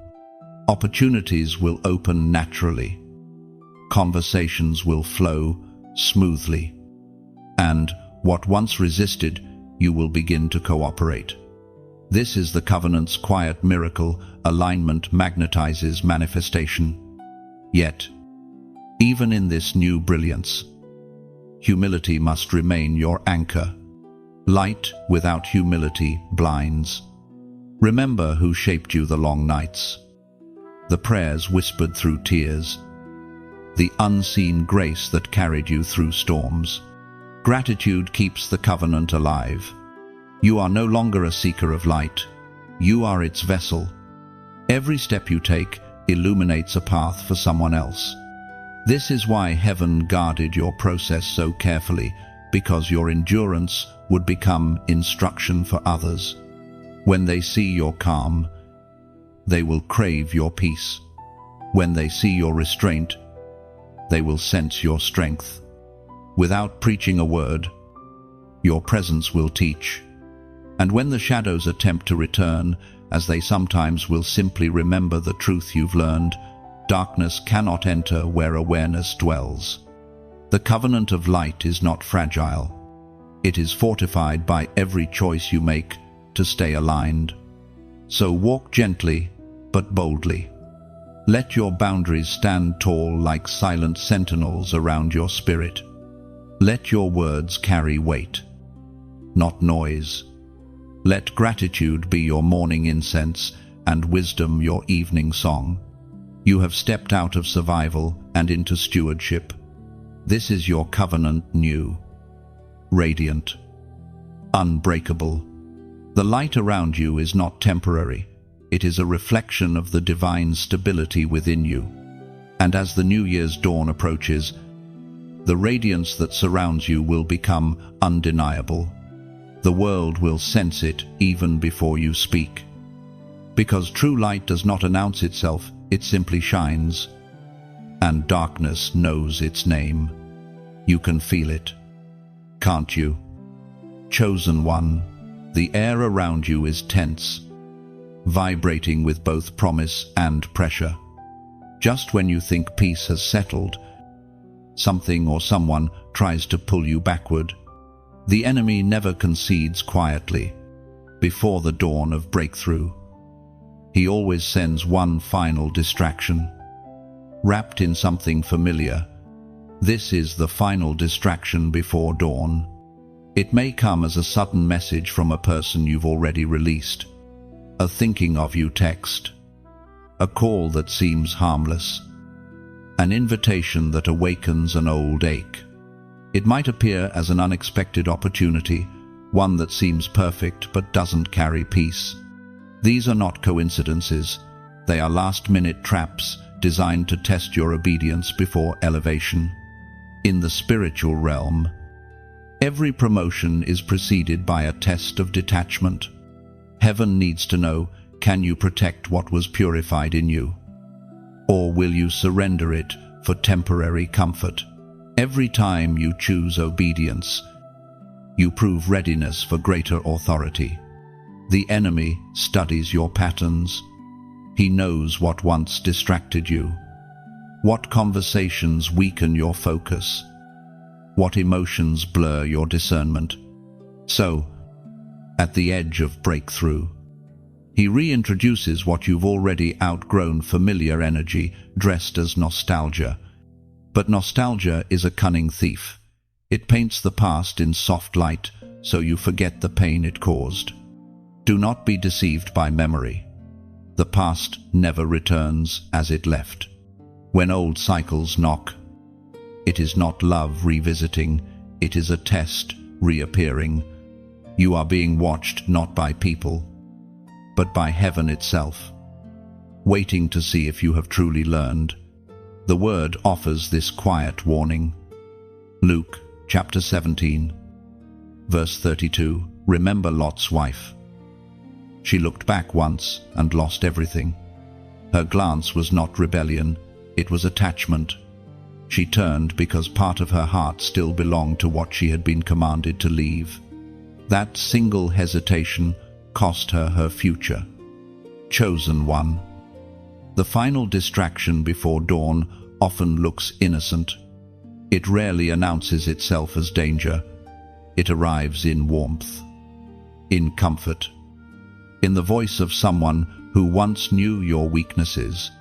Opportunities will open naturally. Conversations will flow smoothly. And what once resisted, you will begin to cooperate. This is the covenant's quiet miracle. Alignment magnetizes manifestation. Yet, even in this new brilliance, humility must remain your anchor. Light without humility blinds. Remember who shaped you the long nights, the prayers whispered through tears, the unseen grace that carried you through storms. Gratitude keeps the covenant alive. You are no longer a seeker of light. You are its vessel. Every step you take illuminates a path for someone else. This is why heaven guarded your process so carefully, because your endurance would become instruction for others. When they see your calm, they will crave your peace. When they see your restraint, they will sense your strength. Without preaching a word, your presence will teach. And when the shadows attempt to return, as they sometimes will, simply remember the truth you've learned. Darkness cannot enter where awareness dwells. The covenant of light is not fragile. It is fortified by every choice you make to stay aligned. So walk gently, but boldly. Let your boundaries stand tall like silent sentinels around your spirit. Let your words carry weight, not noise. Let gratitude be your morning incense and wisdom your evening song. You have stepped out of survival and into stewardship. This is your covenant new, radiant, unbreakable. The light around you is not temporary. It is a reflection of the divine stability within you. And as the New Year's dawn approaches, the radiance that surrounds you will become undeniable. The world will sense it even before you speak. Because true light does not announce itself, it simply shines. And darkness knows its name. You can feel it, can't you? Chosen one, the air around you is tense, vibrating with both promise and pressure. Just when you think peace has settled, something or someone tries to pull you backward. The enemy never concedes quietly. Before the dawn of breakthrough, he always sends one final distraction. Wrapped in something familiar, this is the final distraction before dawn. It may come as a sudden message from a person you've already released, a thinking of you text, a call that seems harmless. an invitation that awakens an old ache. It might appear as an unexpected opportunity, one that seems perfect but doesn't carry peace. These are not coincidences. They are last-minute traps designed to test your obedience before elevation. In the spiritual realm, every promotion is preceded by a test of detachment. Heaven needs to know, can you protect what was purified in you? Or will you surrender it for temporary comfort? Every time you choose obedience, you prove readiness for greater authority. The enemy studies your patterns. He knows what once distracted you, what conversations weaken your focus, what emotions blur your discernment. So, at the edge of breakthrough, he reintroduces what you've already outgrown, familiar energy dressed as nostalgia. But nostalgia is a cunning thief. It paints the past in soft light so you forget the pain it caused. Do not be deceived by memory. The past never returns as it left. When old cycles knock, it is not love revisiting, it is a test reappearing. You are being watched not by people, but by heaven itself, waiting to see if you have truly learned. The Word offers this quiet warning. Luke chapter 17, verse 32. Remember Lot's wife. She looked back once and lost everything. Her glance was not rebellion, it was attachment. She turned because part of her heart still belonged to what she had been commanded to leave. That single hesitation cost her her future. Chosen one. The final distraction before dawn often looks innocent. It rarely announces itself as danger. It arrives in warmth, in comfort, in the voice of someone who once knew your weaknesses.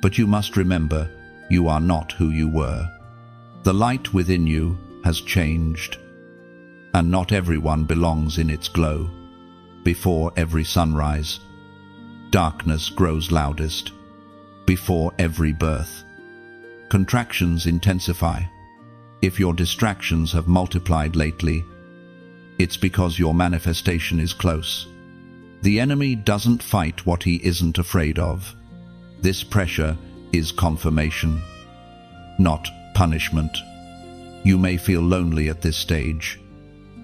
But you must remember, you are not who you were. The light within you has changed, and not everyone belongs in its glow. Before every sunrise, darkness grows loudest. Before every birth, contractions intensify. If your distractions have multiplied lately, it's because your manifestation is close. The enemy doesn't fight what he isn't afraid of. This pressure is confirmation, not punishment. You may feel lonely at this stage.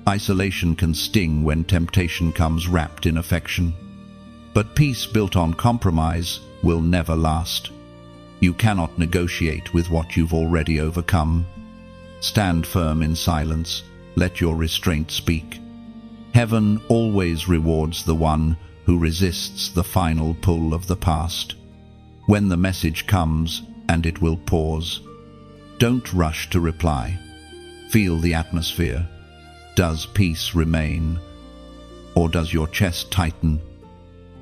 Isolation can sting when temptation comes wrapped in affection. But peace built on compromise will never last. You cannot negotiate with what you've already overcome. Stand firm in silence. Let your restraint speak. Heaven always rewards the one who resists the final pull of the past. When the message comes, and it will pause, don't rush to reply. Feel the atmosphere. Does peace remain? Or does your chest tighten?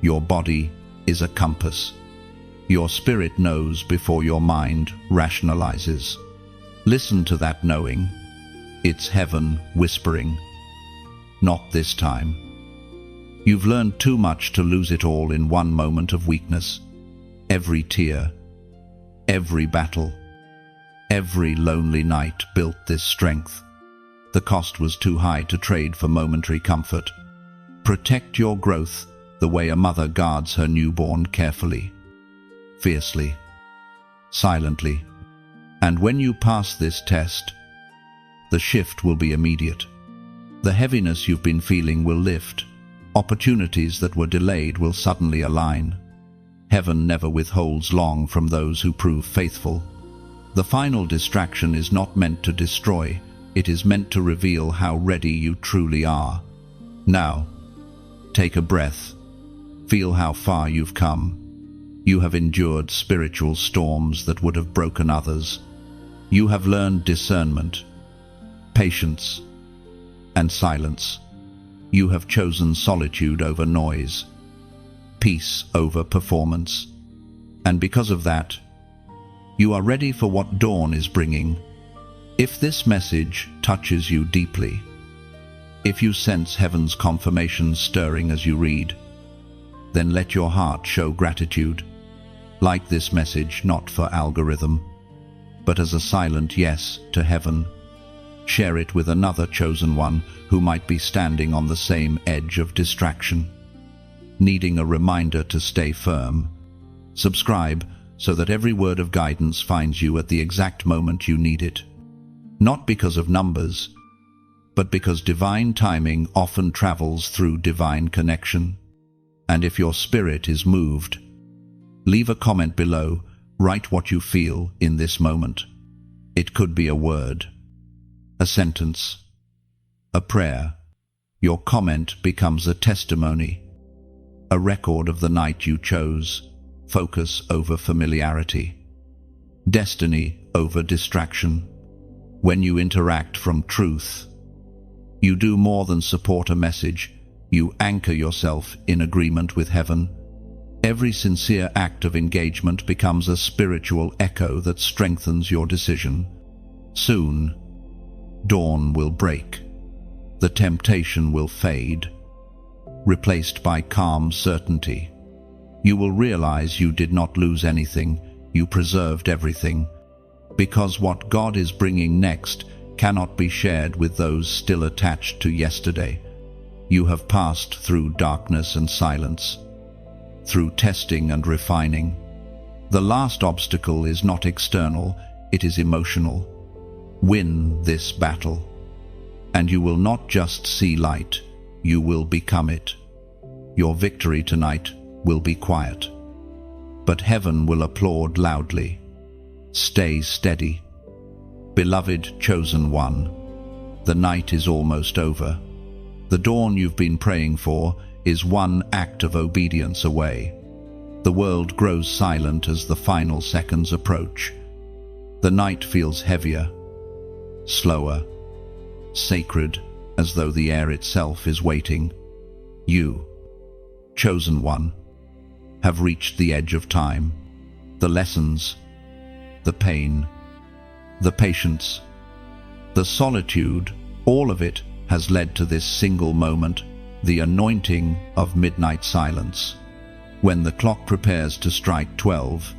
Your body is a compass. Your spirit knows before your mind rationalizes. Listen to that knowing. It's heaven whispering. Not this time. You've learned too much to lose it all in one moment of weakness. Every tear, every battle, every lonely night built this strength. The cost was too high to trade for momentary comfort. Protect your growth the way a mother guards her newborn, carefully, fiercely, silently. And when you pass this test, the shift will be immediate. The heaviness you've been feeling will lift. Opportunities that were delayed will suddenly align. Heaven never withholds long from those who prove faithful. The final distraction is not meant to destroy. It is meant to reveal how ready you truly are. Now, take a breath. Feel how far you've come. You have endured spiritual storms that would have broken others. You have learned discernment, patience, and silence. You have chosen solitude over noise, peace over performance. And because of that, you are ready for what dawn is bringing. If this message touches you deeply, if you sense heaven's confirmation stirring as you read, then let your heart show gratitude. Like this message not for algorithm, but as a silent yes to heaven. Share it with another chosen one who might be standing on the same edge of distraction, needing a reminder to stay firm. Subscribe so that every word of guidance finds you at the exact moment you need it. Not because of numbers, but because divine timing often travels through divine connection. And if your spirit is moved, leave a comment below. Write what you feel in this moment. It could be a word, a sentence, a prayer. Your comment becomes a testimony, a record of the night you chose. Focus over familiarity, destiny over distraction. When you interact from truth, you do more than support a message. You anchor yourself in agreement with heaven. Every sincere act of engagement becomes a spiritual echo that strengthens your decision. Soon, dawn will break. The temptation will fade, replaced by calm certainty. You will realize you did not lose anything, you preserved everything, because what God is bringing next cannot be shared with those still attached to yesterday. You have passed through darkness and silence, through testing and refining. The last obstacle is not external, it is emotional. Win this battle, and you will not just see light, you will become it. Your victory tonight will be quiet, but heaven will applaud loudly. Stay steady. Beloved chosen one, the night is almost over. The dawn you've been praying for is one act of obedience away. The world grows silent as the final seconds approach. The night feels heavier, slower, sacred, as though the air itself is waiting. You, chosen one, have reached the edge of time. The lessons, the pain, the patience, the solitude, all of it has led to this single moment, the anointing of midnight silence. When the clock prepares to strike 12,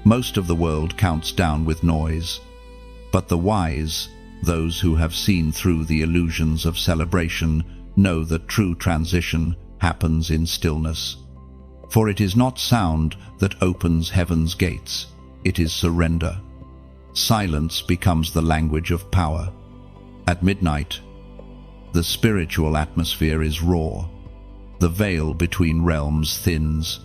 most of the world counts down with noise, but the wise, those who have seen through the illusions of celebration, know that true transition happens in stillness. For it is not sound that opens heaven's gates, it is surrender. Silence becomes the language of power. At midnight, the spiritual atmosphere is raw. The veil between realms thins,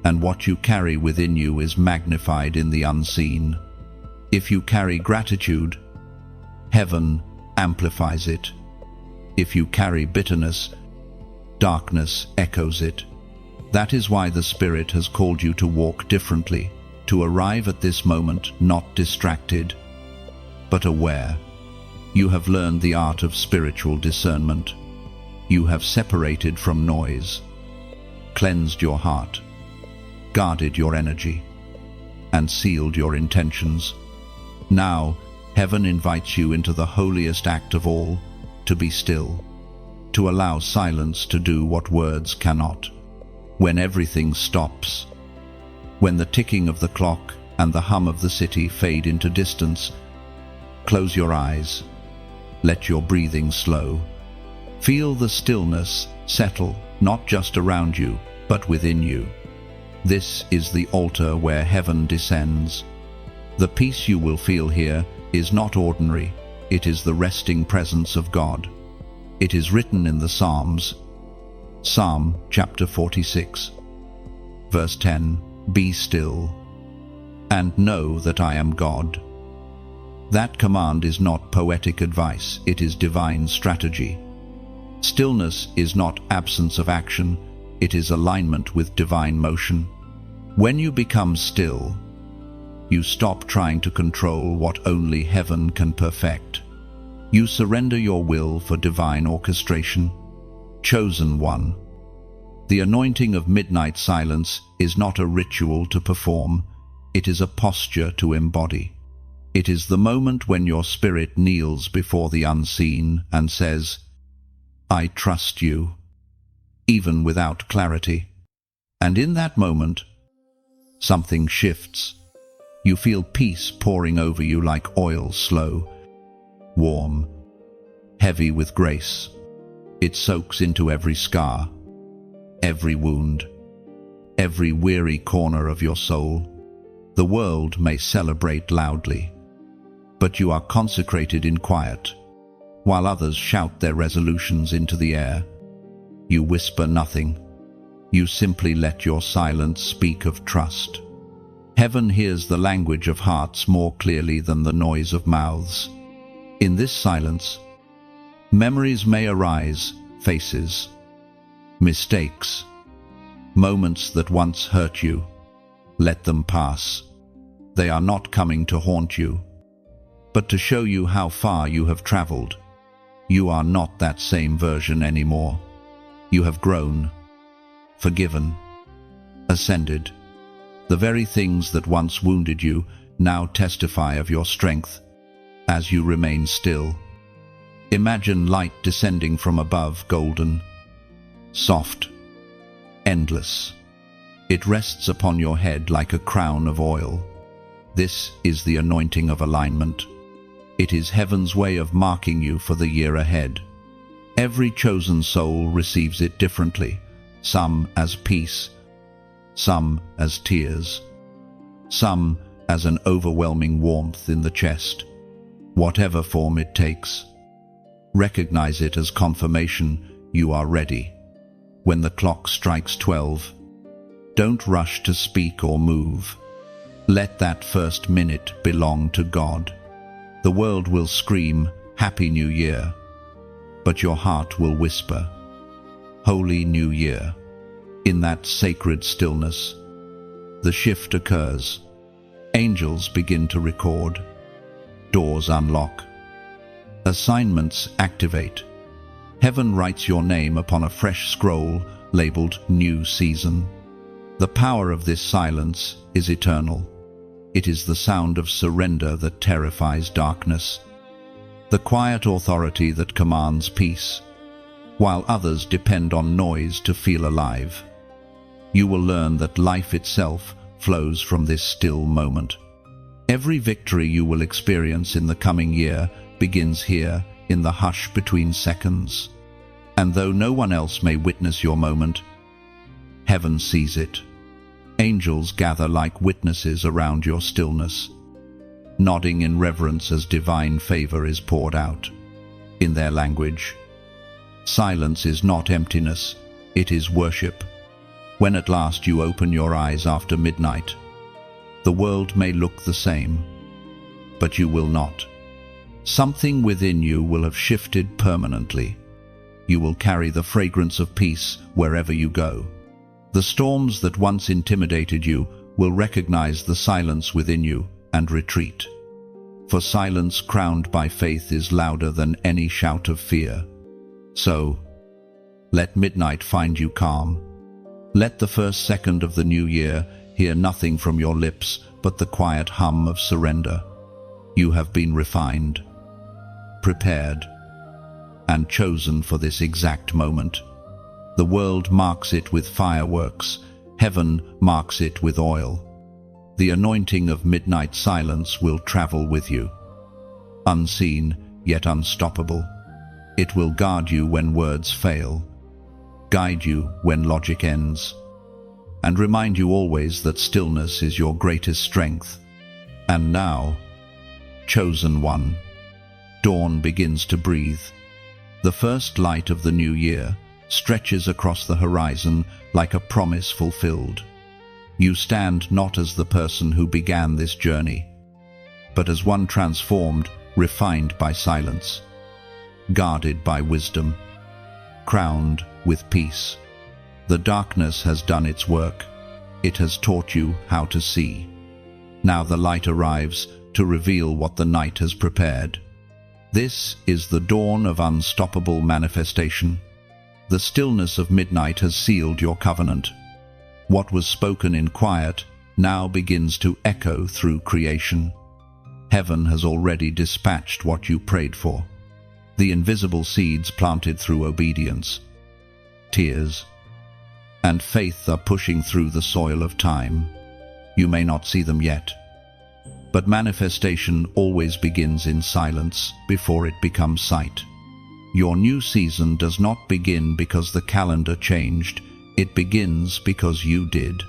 and what you carry within you is magnified in the unseen. If you carry gratitude, heaven amplifies it. If you carry bitterness, darkness echoes it. That is why the Spirit has called you to walk differently, to arrive at this moment not distracted, but aware. You have learned the art of spiritual discernment. You have separated from noise, cleansed your heart, guarded your energy, and sealed your intentions. Now, heaven invites you into the holiest act of all, to be still, to allow silence to do what words cannot. When everything stops, when the ticking of the clock and the hum of the city fade into distance, close your eyes, let your breathing slow. Feel the stillness settle, not just around you, but within you. This is the altar where heaven descends. The peace you will feel here is not ordinary, it is the resting presence of God. It is written in the Psalms. Psalm chapter 46, verse 10, "Be still, and know that I am God." That command is not poetic advice, it is divine strategy. Stillness is not absence of action, it is alignment with divine motion. When you become still, you stop trying to control what only heaven can perfect. You surrender your will for divine orchestration. Chosen one. The anointing of midnight silence is not a ritual to perform, it is a posture to embody. It is the moment when your spirit kneels before the unseen and says, "I trust you," even without clarity. And in that moment, something shifts. You feel peace pouring over you like oil, slow, warm, heavy with grace. It soaks into every scar, every wound, every weary corner of your soul. The world may celebrate loudly, but you are consecrated in quiet. While others shout their resolutions into the air, you whisper nothing. You simply let your silence speak of trust. Heaven hears the language of hearts more clearly than the noise of mouths. In this silence, memories may arise, faces, mistakes, moments that once hurt you. Let them pass. They are not coming to haunt you, but to show you how far you have traveled. You are not that same version anymore. You have grown, forgiven, ascended. The very things that once wounded you now testify of your strength as you remain still. Imagine light descending from above, golden, soft, endless. It rests upon your head like a crown of oil. This is the anointing of alignment. It is heaven's way of marking you for the year ahead. Every chosen soul receives it differently, some as peace, some as tears, some as an overwhelming warmth in the chest. Whatever form it takes, recognize it as confirmation you are ready. When the clock strikes 12, don't rush to speak or move. Let that first minute belong to God. The world will scream, Happy New Year, but your heart will whisper, Holy New Year. In that sacred stillness, the shift occurs. Angels begin to record. Doors unlock. Assignments activate. Heaven writes your name upon a fresh scroll labeled New Season. The power of this silence is eternal. It is the sound of surrender that terrifies darkness, the quiet authority that commands peace, while others depend on noise to feel alive. You will learn that life itself flows from this still moment. Every victory you will experience in the coming year begins here in the hush between seconds. And though no one else may witness your moment, heaven sees it. Angels gather like witnesses around your stillness, nodding in reverence as divine favor is poured out. In their language, silence is not emptiness, it is worship. When at last you open your eyes after midnight, the world may look the same, but you will not. Something within you will have shifted permanently. You will carry the fragrance of peace wherever you go. The storms that once intimidated you will recognize the silence within you and retreat. For silence crowned by faith is louder than any shout of fear. So, let midnight find you calm. Let the first second of the new year hear nothing from your lips but the quiet hum of surrender. You have been refined, prepared, and chosen for this exact moment. The world marks it with fireworks, heaven marks it with oil. The anointing of midnight silence will travel with you. Unseen, yet unstoppable. It will guard you when words fail, guide you when logic ends, and remind you always that stillness is your greatest strength. And now, chosen one, dawn begins to breathe. The first light of the new year stretches across the horizon like a promise fulfilled. You stand not as the person who began this journey, but as one transformed, refined by silence, guarded by wisdom, crowned with peace. The darkness has done its work. It has taught you how to see. Now the light arrives to reveal what the night has prepared. This is the dawn of unstoppable manifestation. The stillness of midnight has sealed your covenant. What was spoken in quiet now begins to echo through creation. Heaven has already dispatched what you prayed for. The invisible seeds planted through obedience, tears, and faith are pushing through the soil of time. You may not see them yet, But manifestation always begins in silence before it becomes sight. Your new season does not begin because the calendar changed. It begins because you did.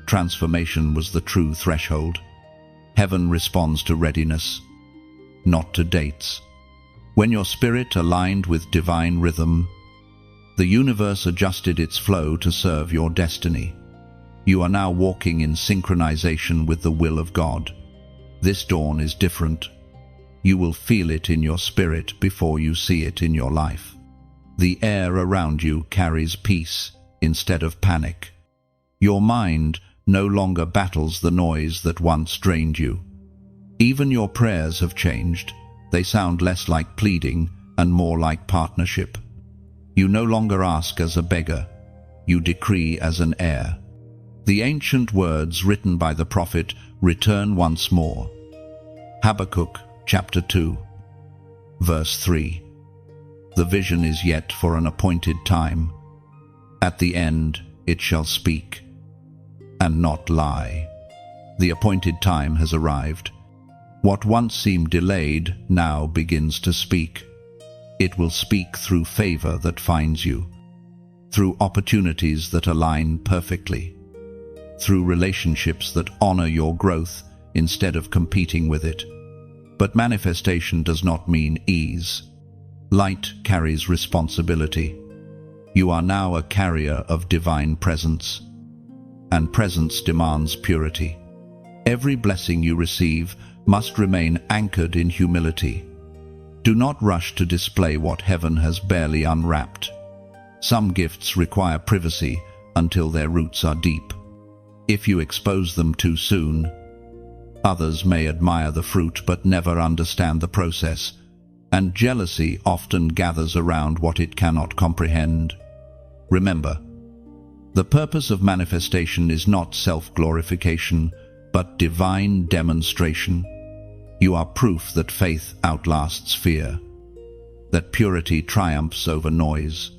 Transformation was the true threshold. Heaven responds to readiness, not to dates. When your spirit aligned with divine rhythm, the universe adjusted its flow to serve your destiny. You are now walking in synchronization with the will of God. This dawn is different. You will feel it in your spirit before you see it in your life. The air around you carries peace instead of panic. Your mind no longer battles the noise that once drained you. Even your prayers have changed. They sound less like pleading and more like partnership. You no longer ask as a beggar. You decree as an heir. The ancient words written by the prophet return once more. Habakkuk chapter 2, verse 3. The vision is yet for an appointed time. At the end it shall speak, and not lie. The appointed time has arrived. What once seemed delayed now begins to speak. It will speak through favor that finds you, through opportunities that align perfectly, through relationships that honor your growth instead of competing with it. But manifestation does not mean ease. Light carries responsibility. You are now a carrier of divine presence, and presence demands purity. Every blessing you receive must remain anchored in humility. Do not rush to display what heaven has barely unwrapped. Some gifts require privacy until their roots are deep. If you expose them too soon, others may admire the fruit but never understand the process, and jealousy often gathers around what it cannot comprehend. Remember, the purpose of manifestation is not self-glorification, but divine demonstration. You are proof that faith outlasts fear, that purity triumphs over noise.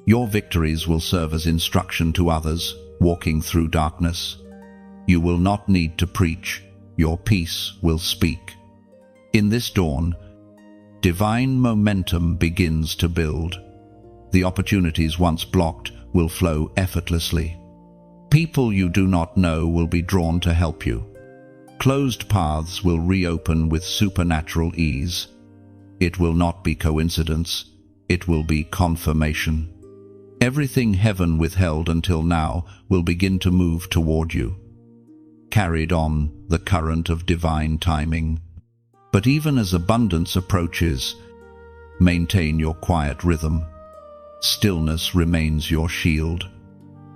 Your victories will serve as instruction to others walking through darkness. You will not need to preach. Your peace will speak. In this dawn, divine momentum begins to build. The opportunities once blocked will flow effortlessly. People you do not know will be drawn to help you. Closed paths will reopen with supernatural ease. It will not be coincidence. It will be confirmation. Everything heaven withheld until now will begin to move toward you, carried on the current of divine timing. But even as abundance approaches, maintain your quiet rhythm. Stillness remains your shield.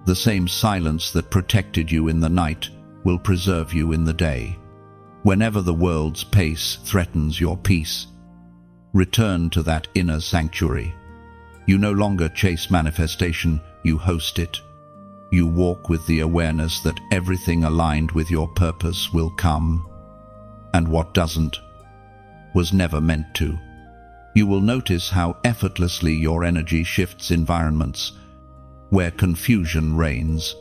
The same silence that protected you in the night will preserve you in the day. Whenever the world's pace threatens your peace, return to that inner sanctuary. You no longer chase manifestation, you host it. You walk with the awareness that everything aligned with your purpose will come, and what doesn't was never meant to. You will notice how effortlessly your energy shifts environments where confusion reigns.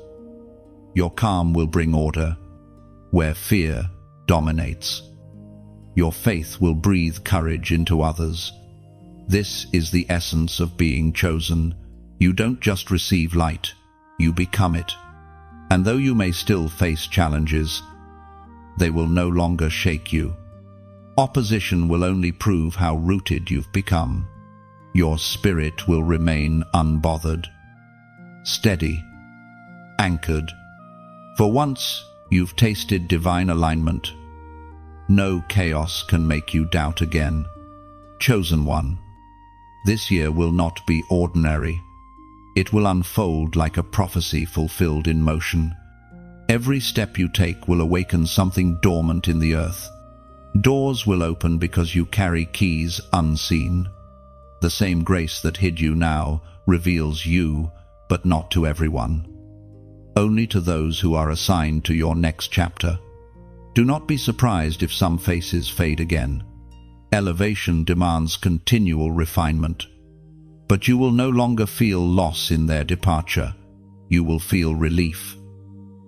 Your calm will bring order where fear dominates. Your faith will breathe courage into others. This is the essence of being chosen. You don't just receive light, you become it. And though you may still face challenges, they will no longer shake you. Opposition will only prove how rooted you've become. Your spirit will remain unbothered, steady, anchored. For once you've tasted divine alignment, no chaos can make you doubt again. Chosen one, this year will not be ordinary. It will unfold like a prophecy fulfilled in motion. Every step you take will awaken something dormant in the earth. Doors will open because you carry keys unseen. The same grace that hid you now reveals you, but not to everyone. Only to those who are assigned to your next chapter. Do not be surprised if some faces fade again. Elevation demands continual refinement. But you will no longer feel loss in their departure. You will feel relief.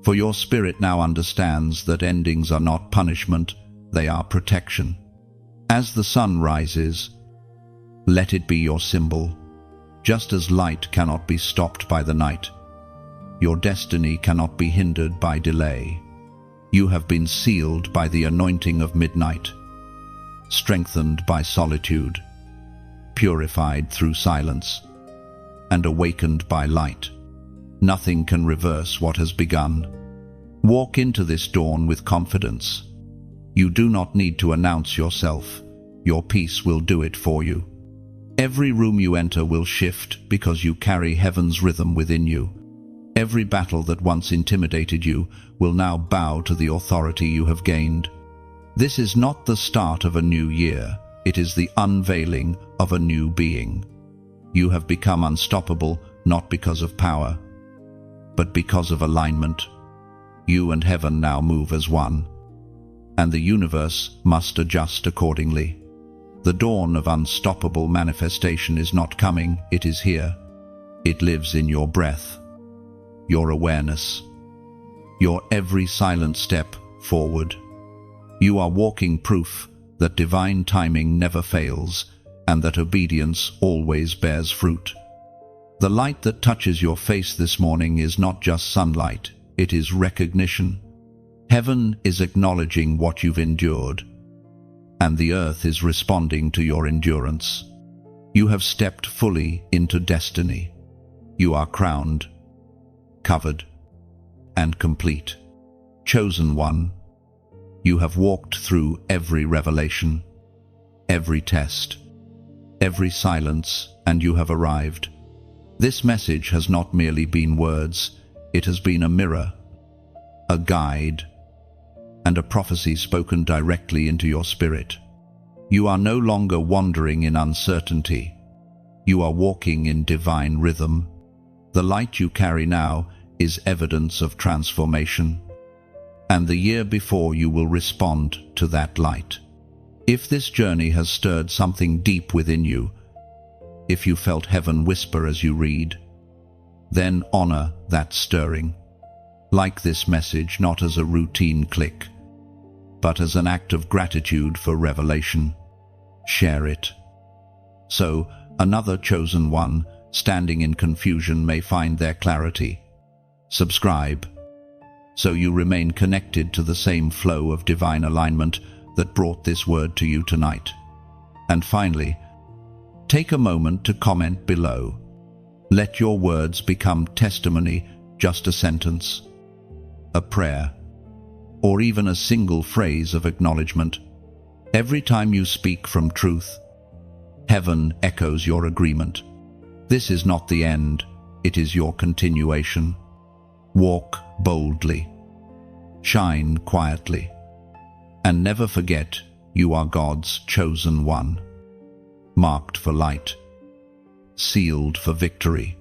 For your spirit now understands that endings are not punishment, they are protection. As the sun rises, let it be your symbol. Just as light cannot be stopped by the night, your destiny cannot be hindered by delay. You have been sealed by the anointing of midnight, strengthened by solitude, purified through silence, and awakened by light. Nothing can reverse what has begun. Walk into this dawn with confidence. You do not need to announce yourself. Your peace will do it for you. Every room you enter will shift because you carry heaven's rhythm within you. Every battle that once intimidated you will now bow to the authority you have gained. This is not the start of a new year. It is the unveiling of a new being. You have become unstoppable not because of power, but because of alignment. You and heaven now move as one, and the universe must adjust accordingly. The dawn of unstoppable manifestation is not coming, it is here. It lives in your breath, your awareness, your every silent step forward. You are walking proof that divine timing never fails and that obedience always bears fruit. The light that touches your face this morning is not just sunlight, it is recognition. Heaven is acknowledging what you've endured, and the earth is responding to your endurance. You have stepped fully into destiny. You are crowned, covered, and complete. Chosen one, you have walked through every revelation, every test, every silence, and you have arrived. This message has not merely been words, it has been a mirror, a guide, and a prophecy spoken directly into your spirit. You are no longer wandering in uncertainty. You are walking in divine rhythm. The light you carry now is evidence of transformation, and the year before you will respond to that light. If this journey has stirred something deep within you, if you felt heaven whisper as you read, then honor that stirring. Like this message not as a routine click, but as an act of gratitude for revelation. Share it, so another chosen one standing in confusion may find their clarity. Subscribe, so you remain connected to the same flow of divine alignment that brought this word to you tonight. And finally, take a moment to comment below. Let your words become testimony, just a sentence, a prayer, or even a single phrase of acknowledgement. Every time you speak from truth, heaven echoes your agreement. This is not the end, it is your continuation. Walk boldly, shine quietly, and never forget you are God's chosen one, marked for light, sealed for victory.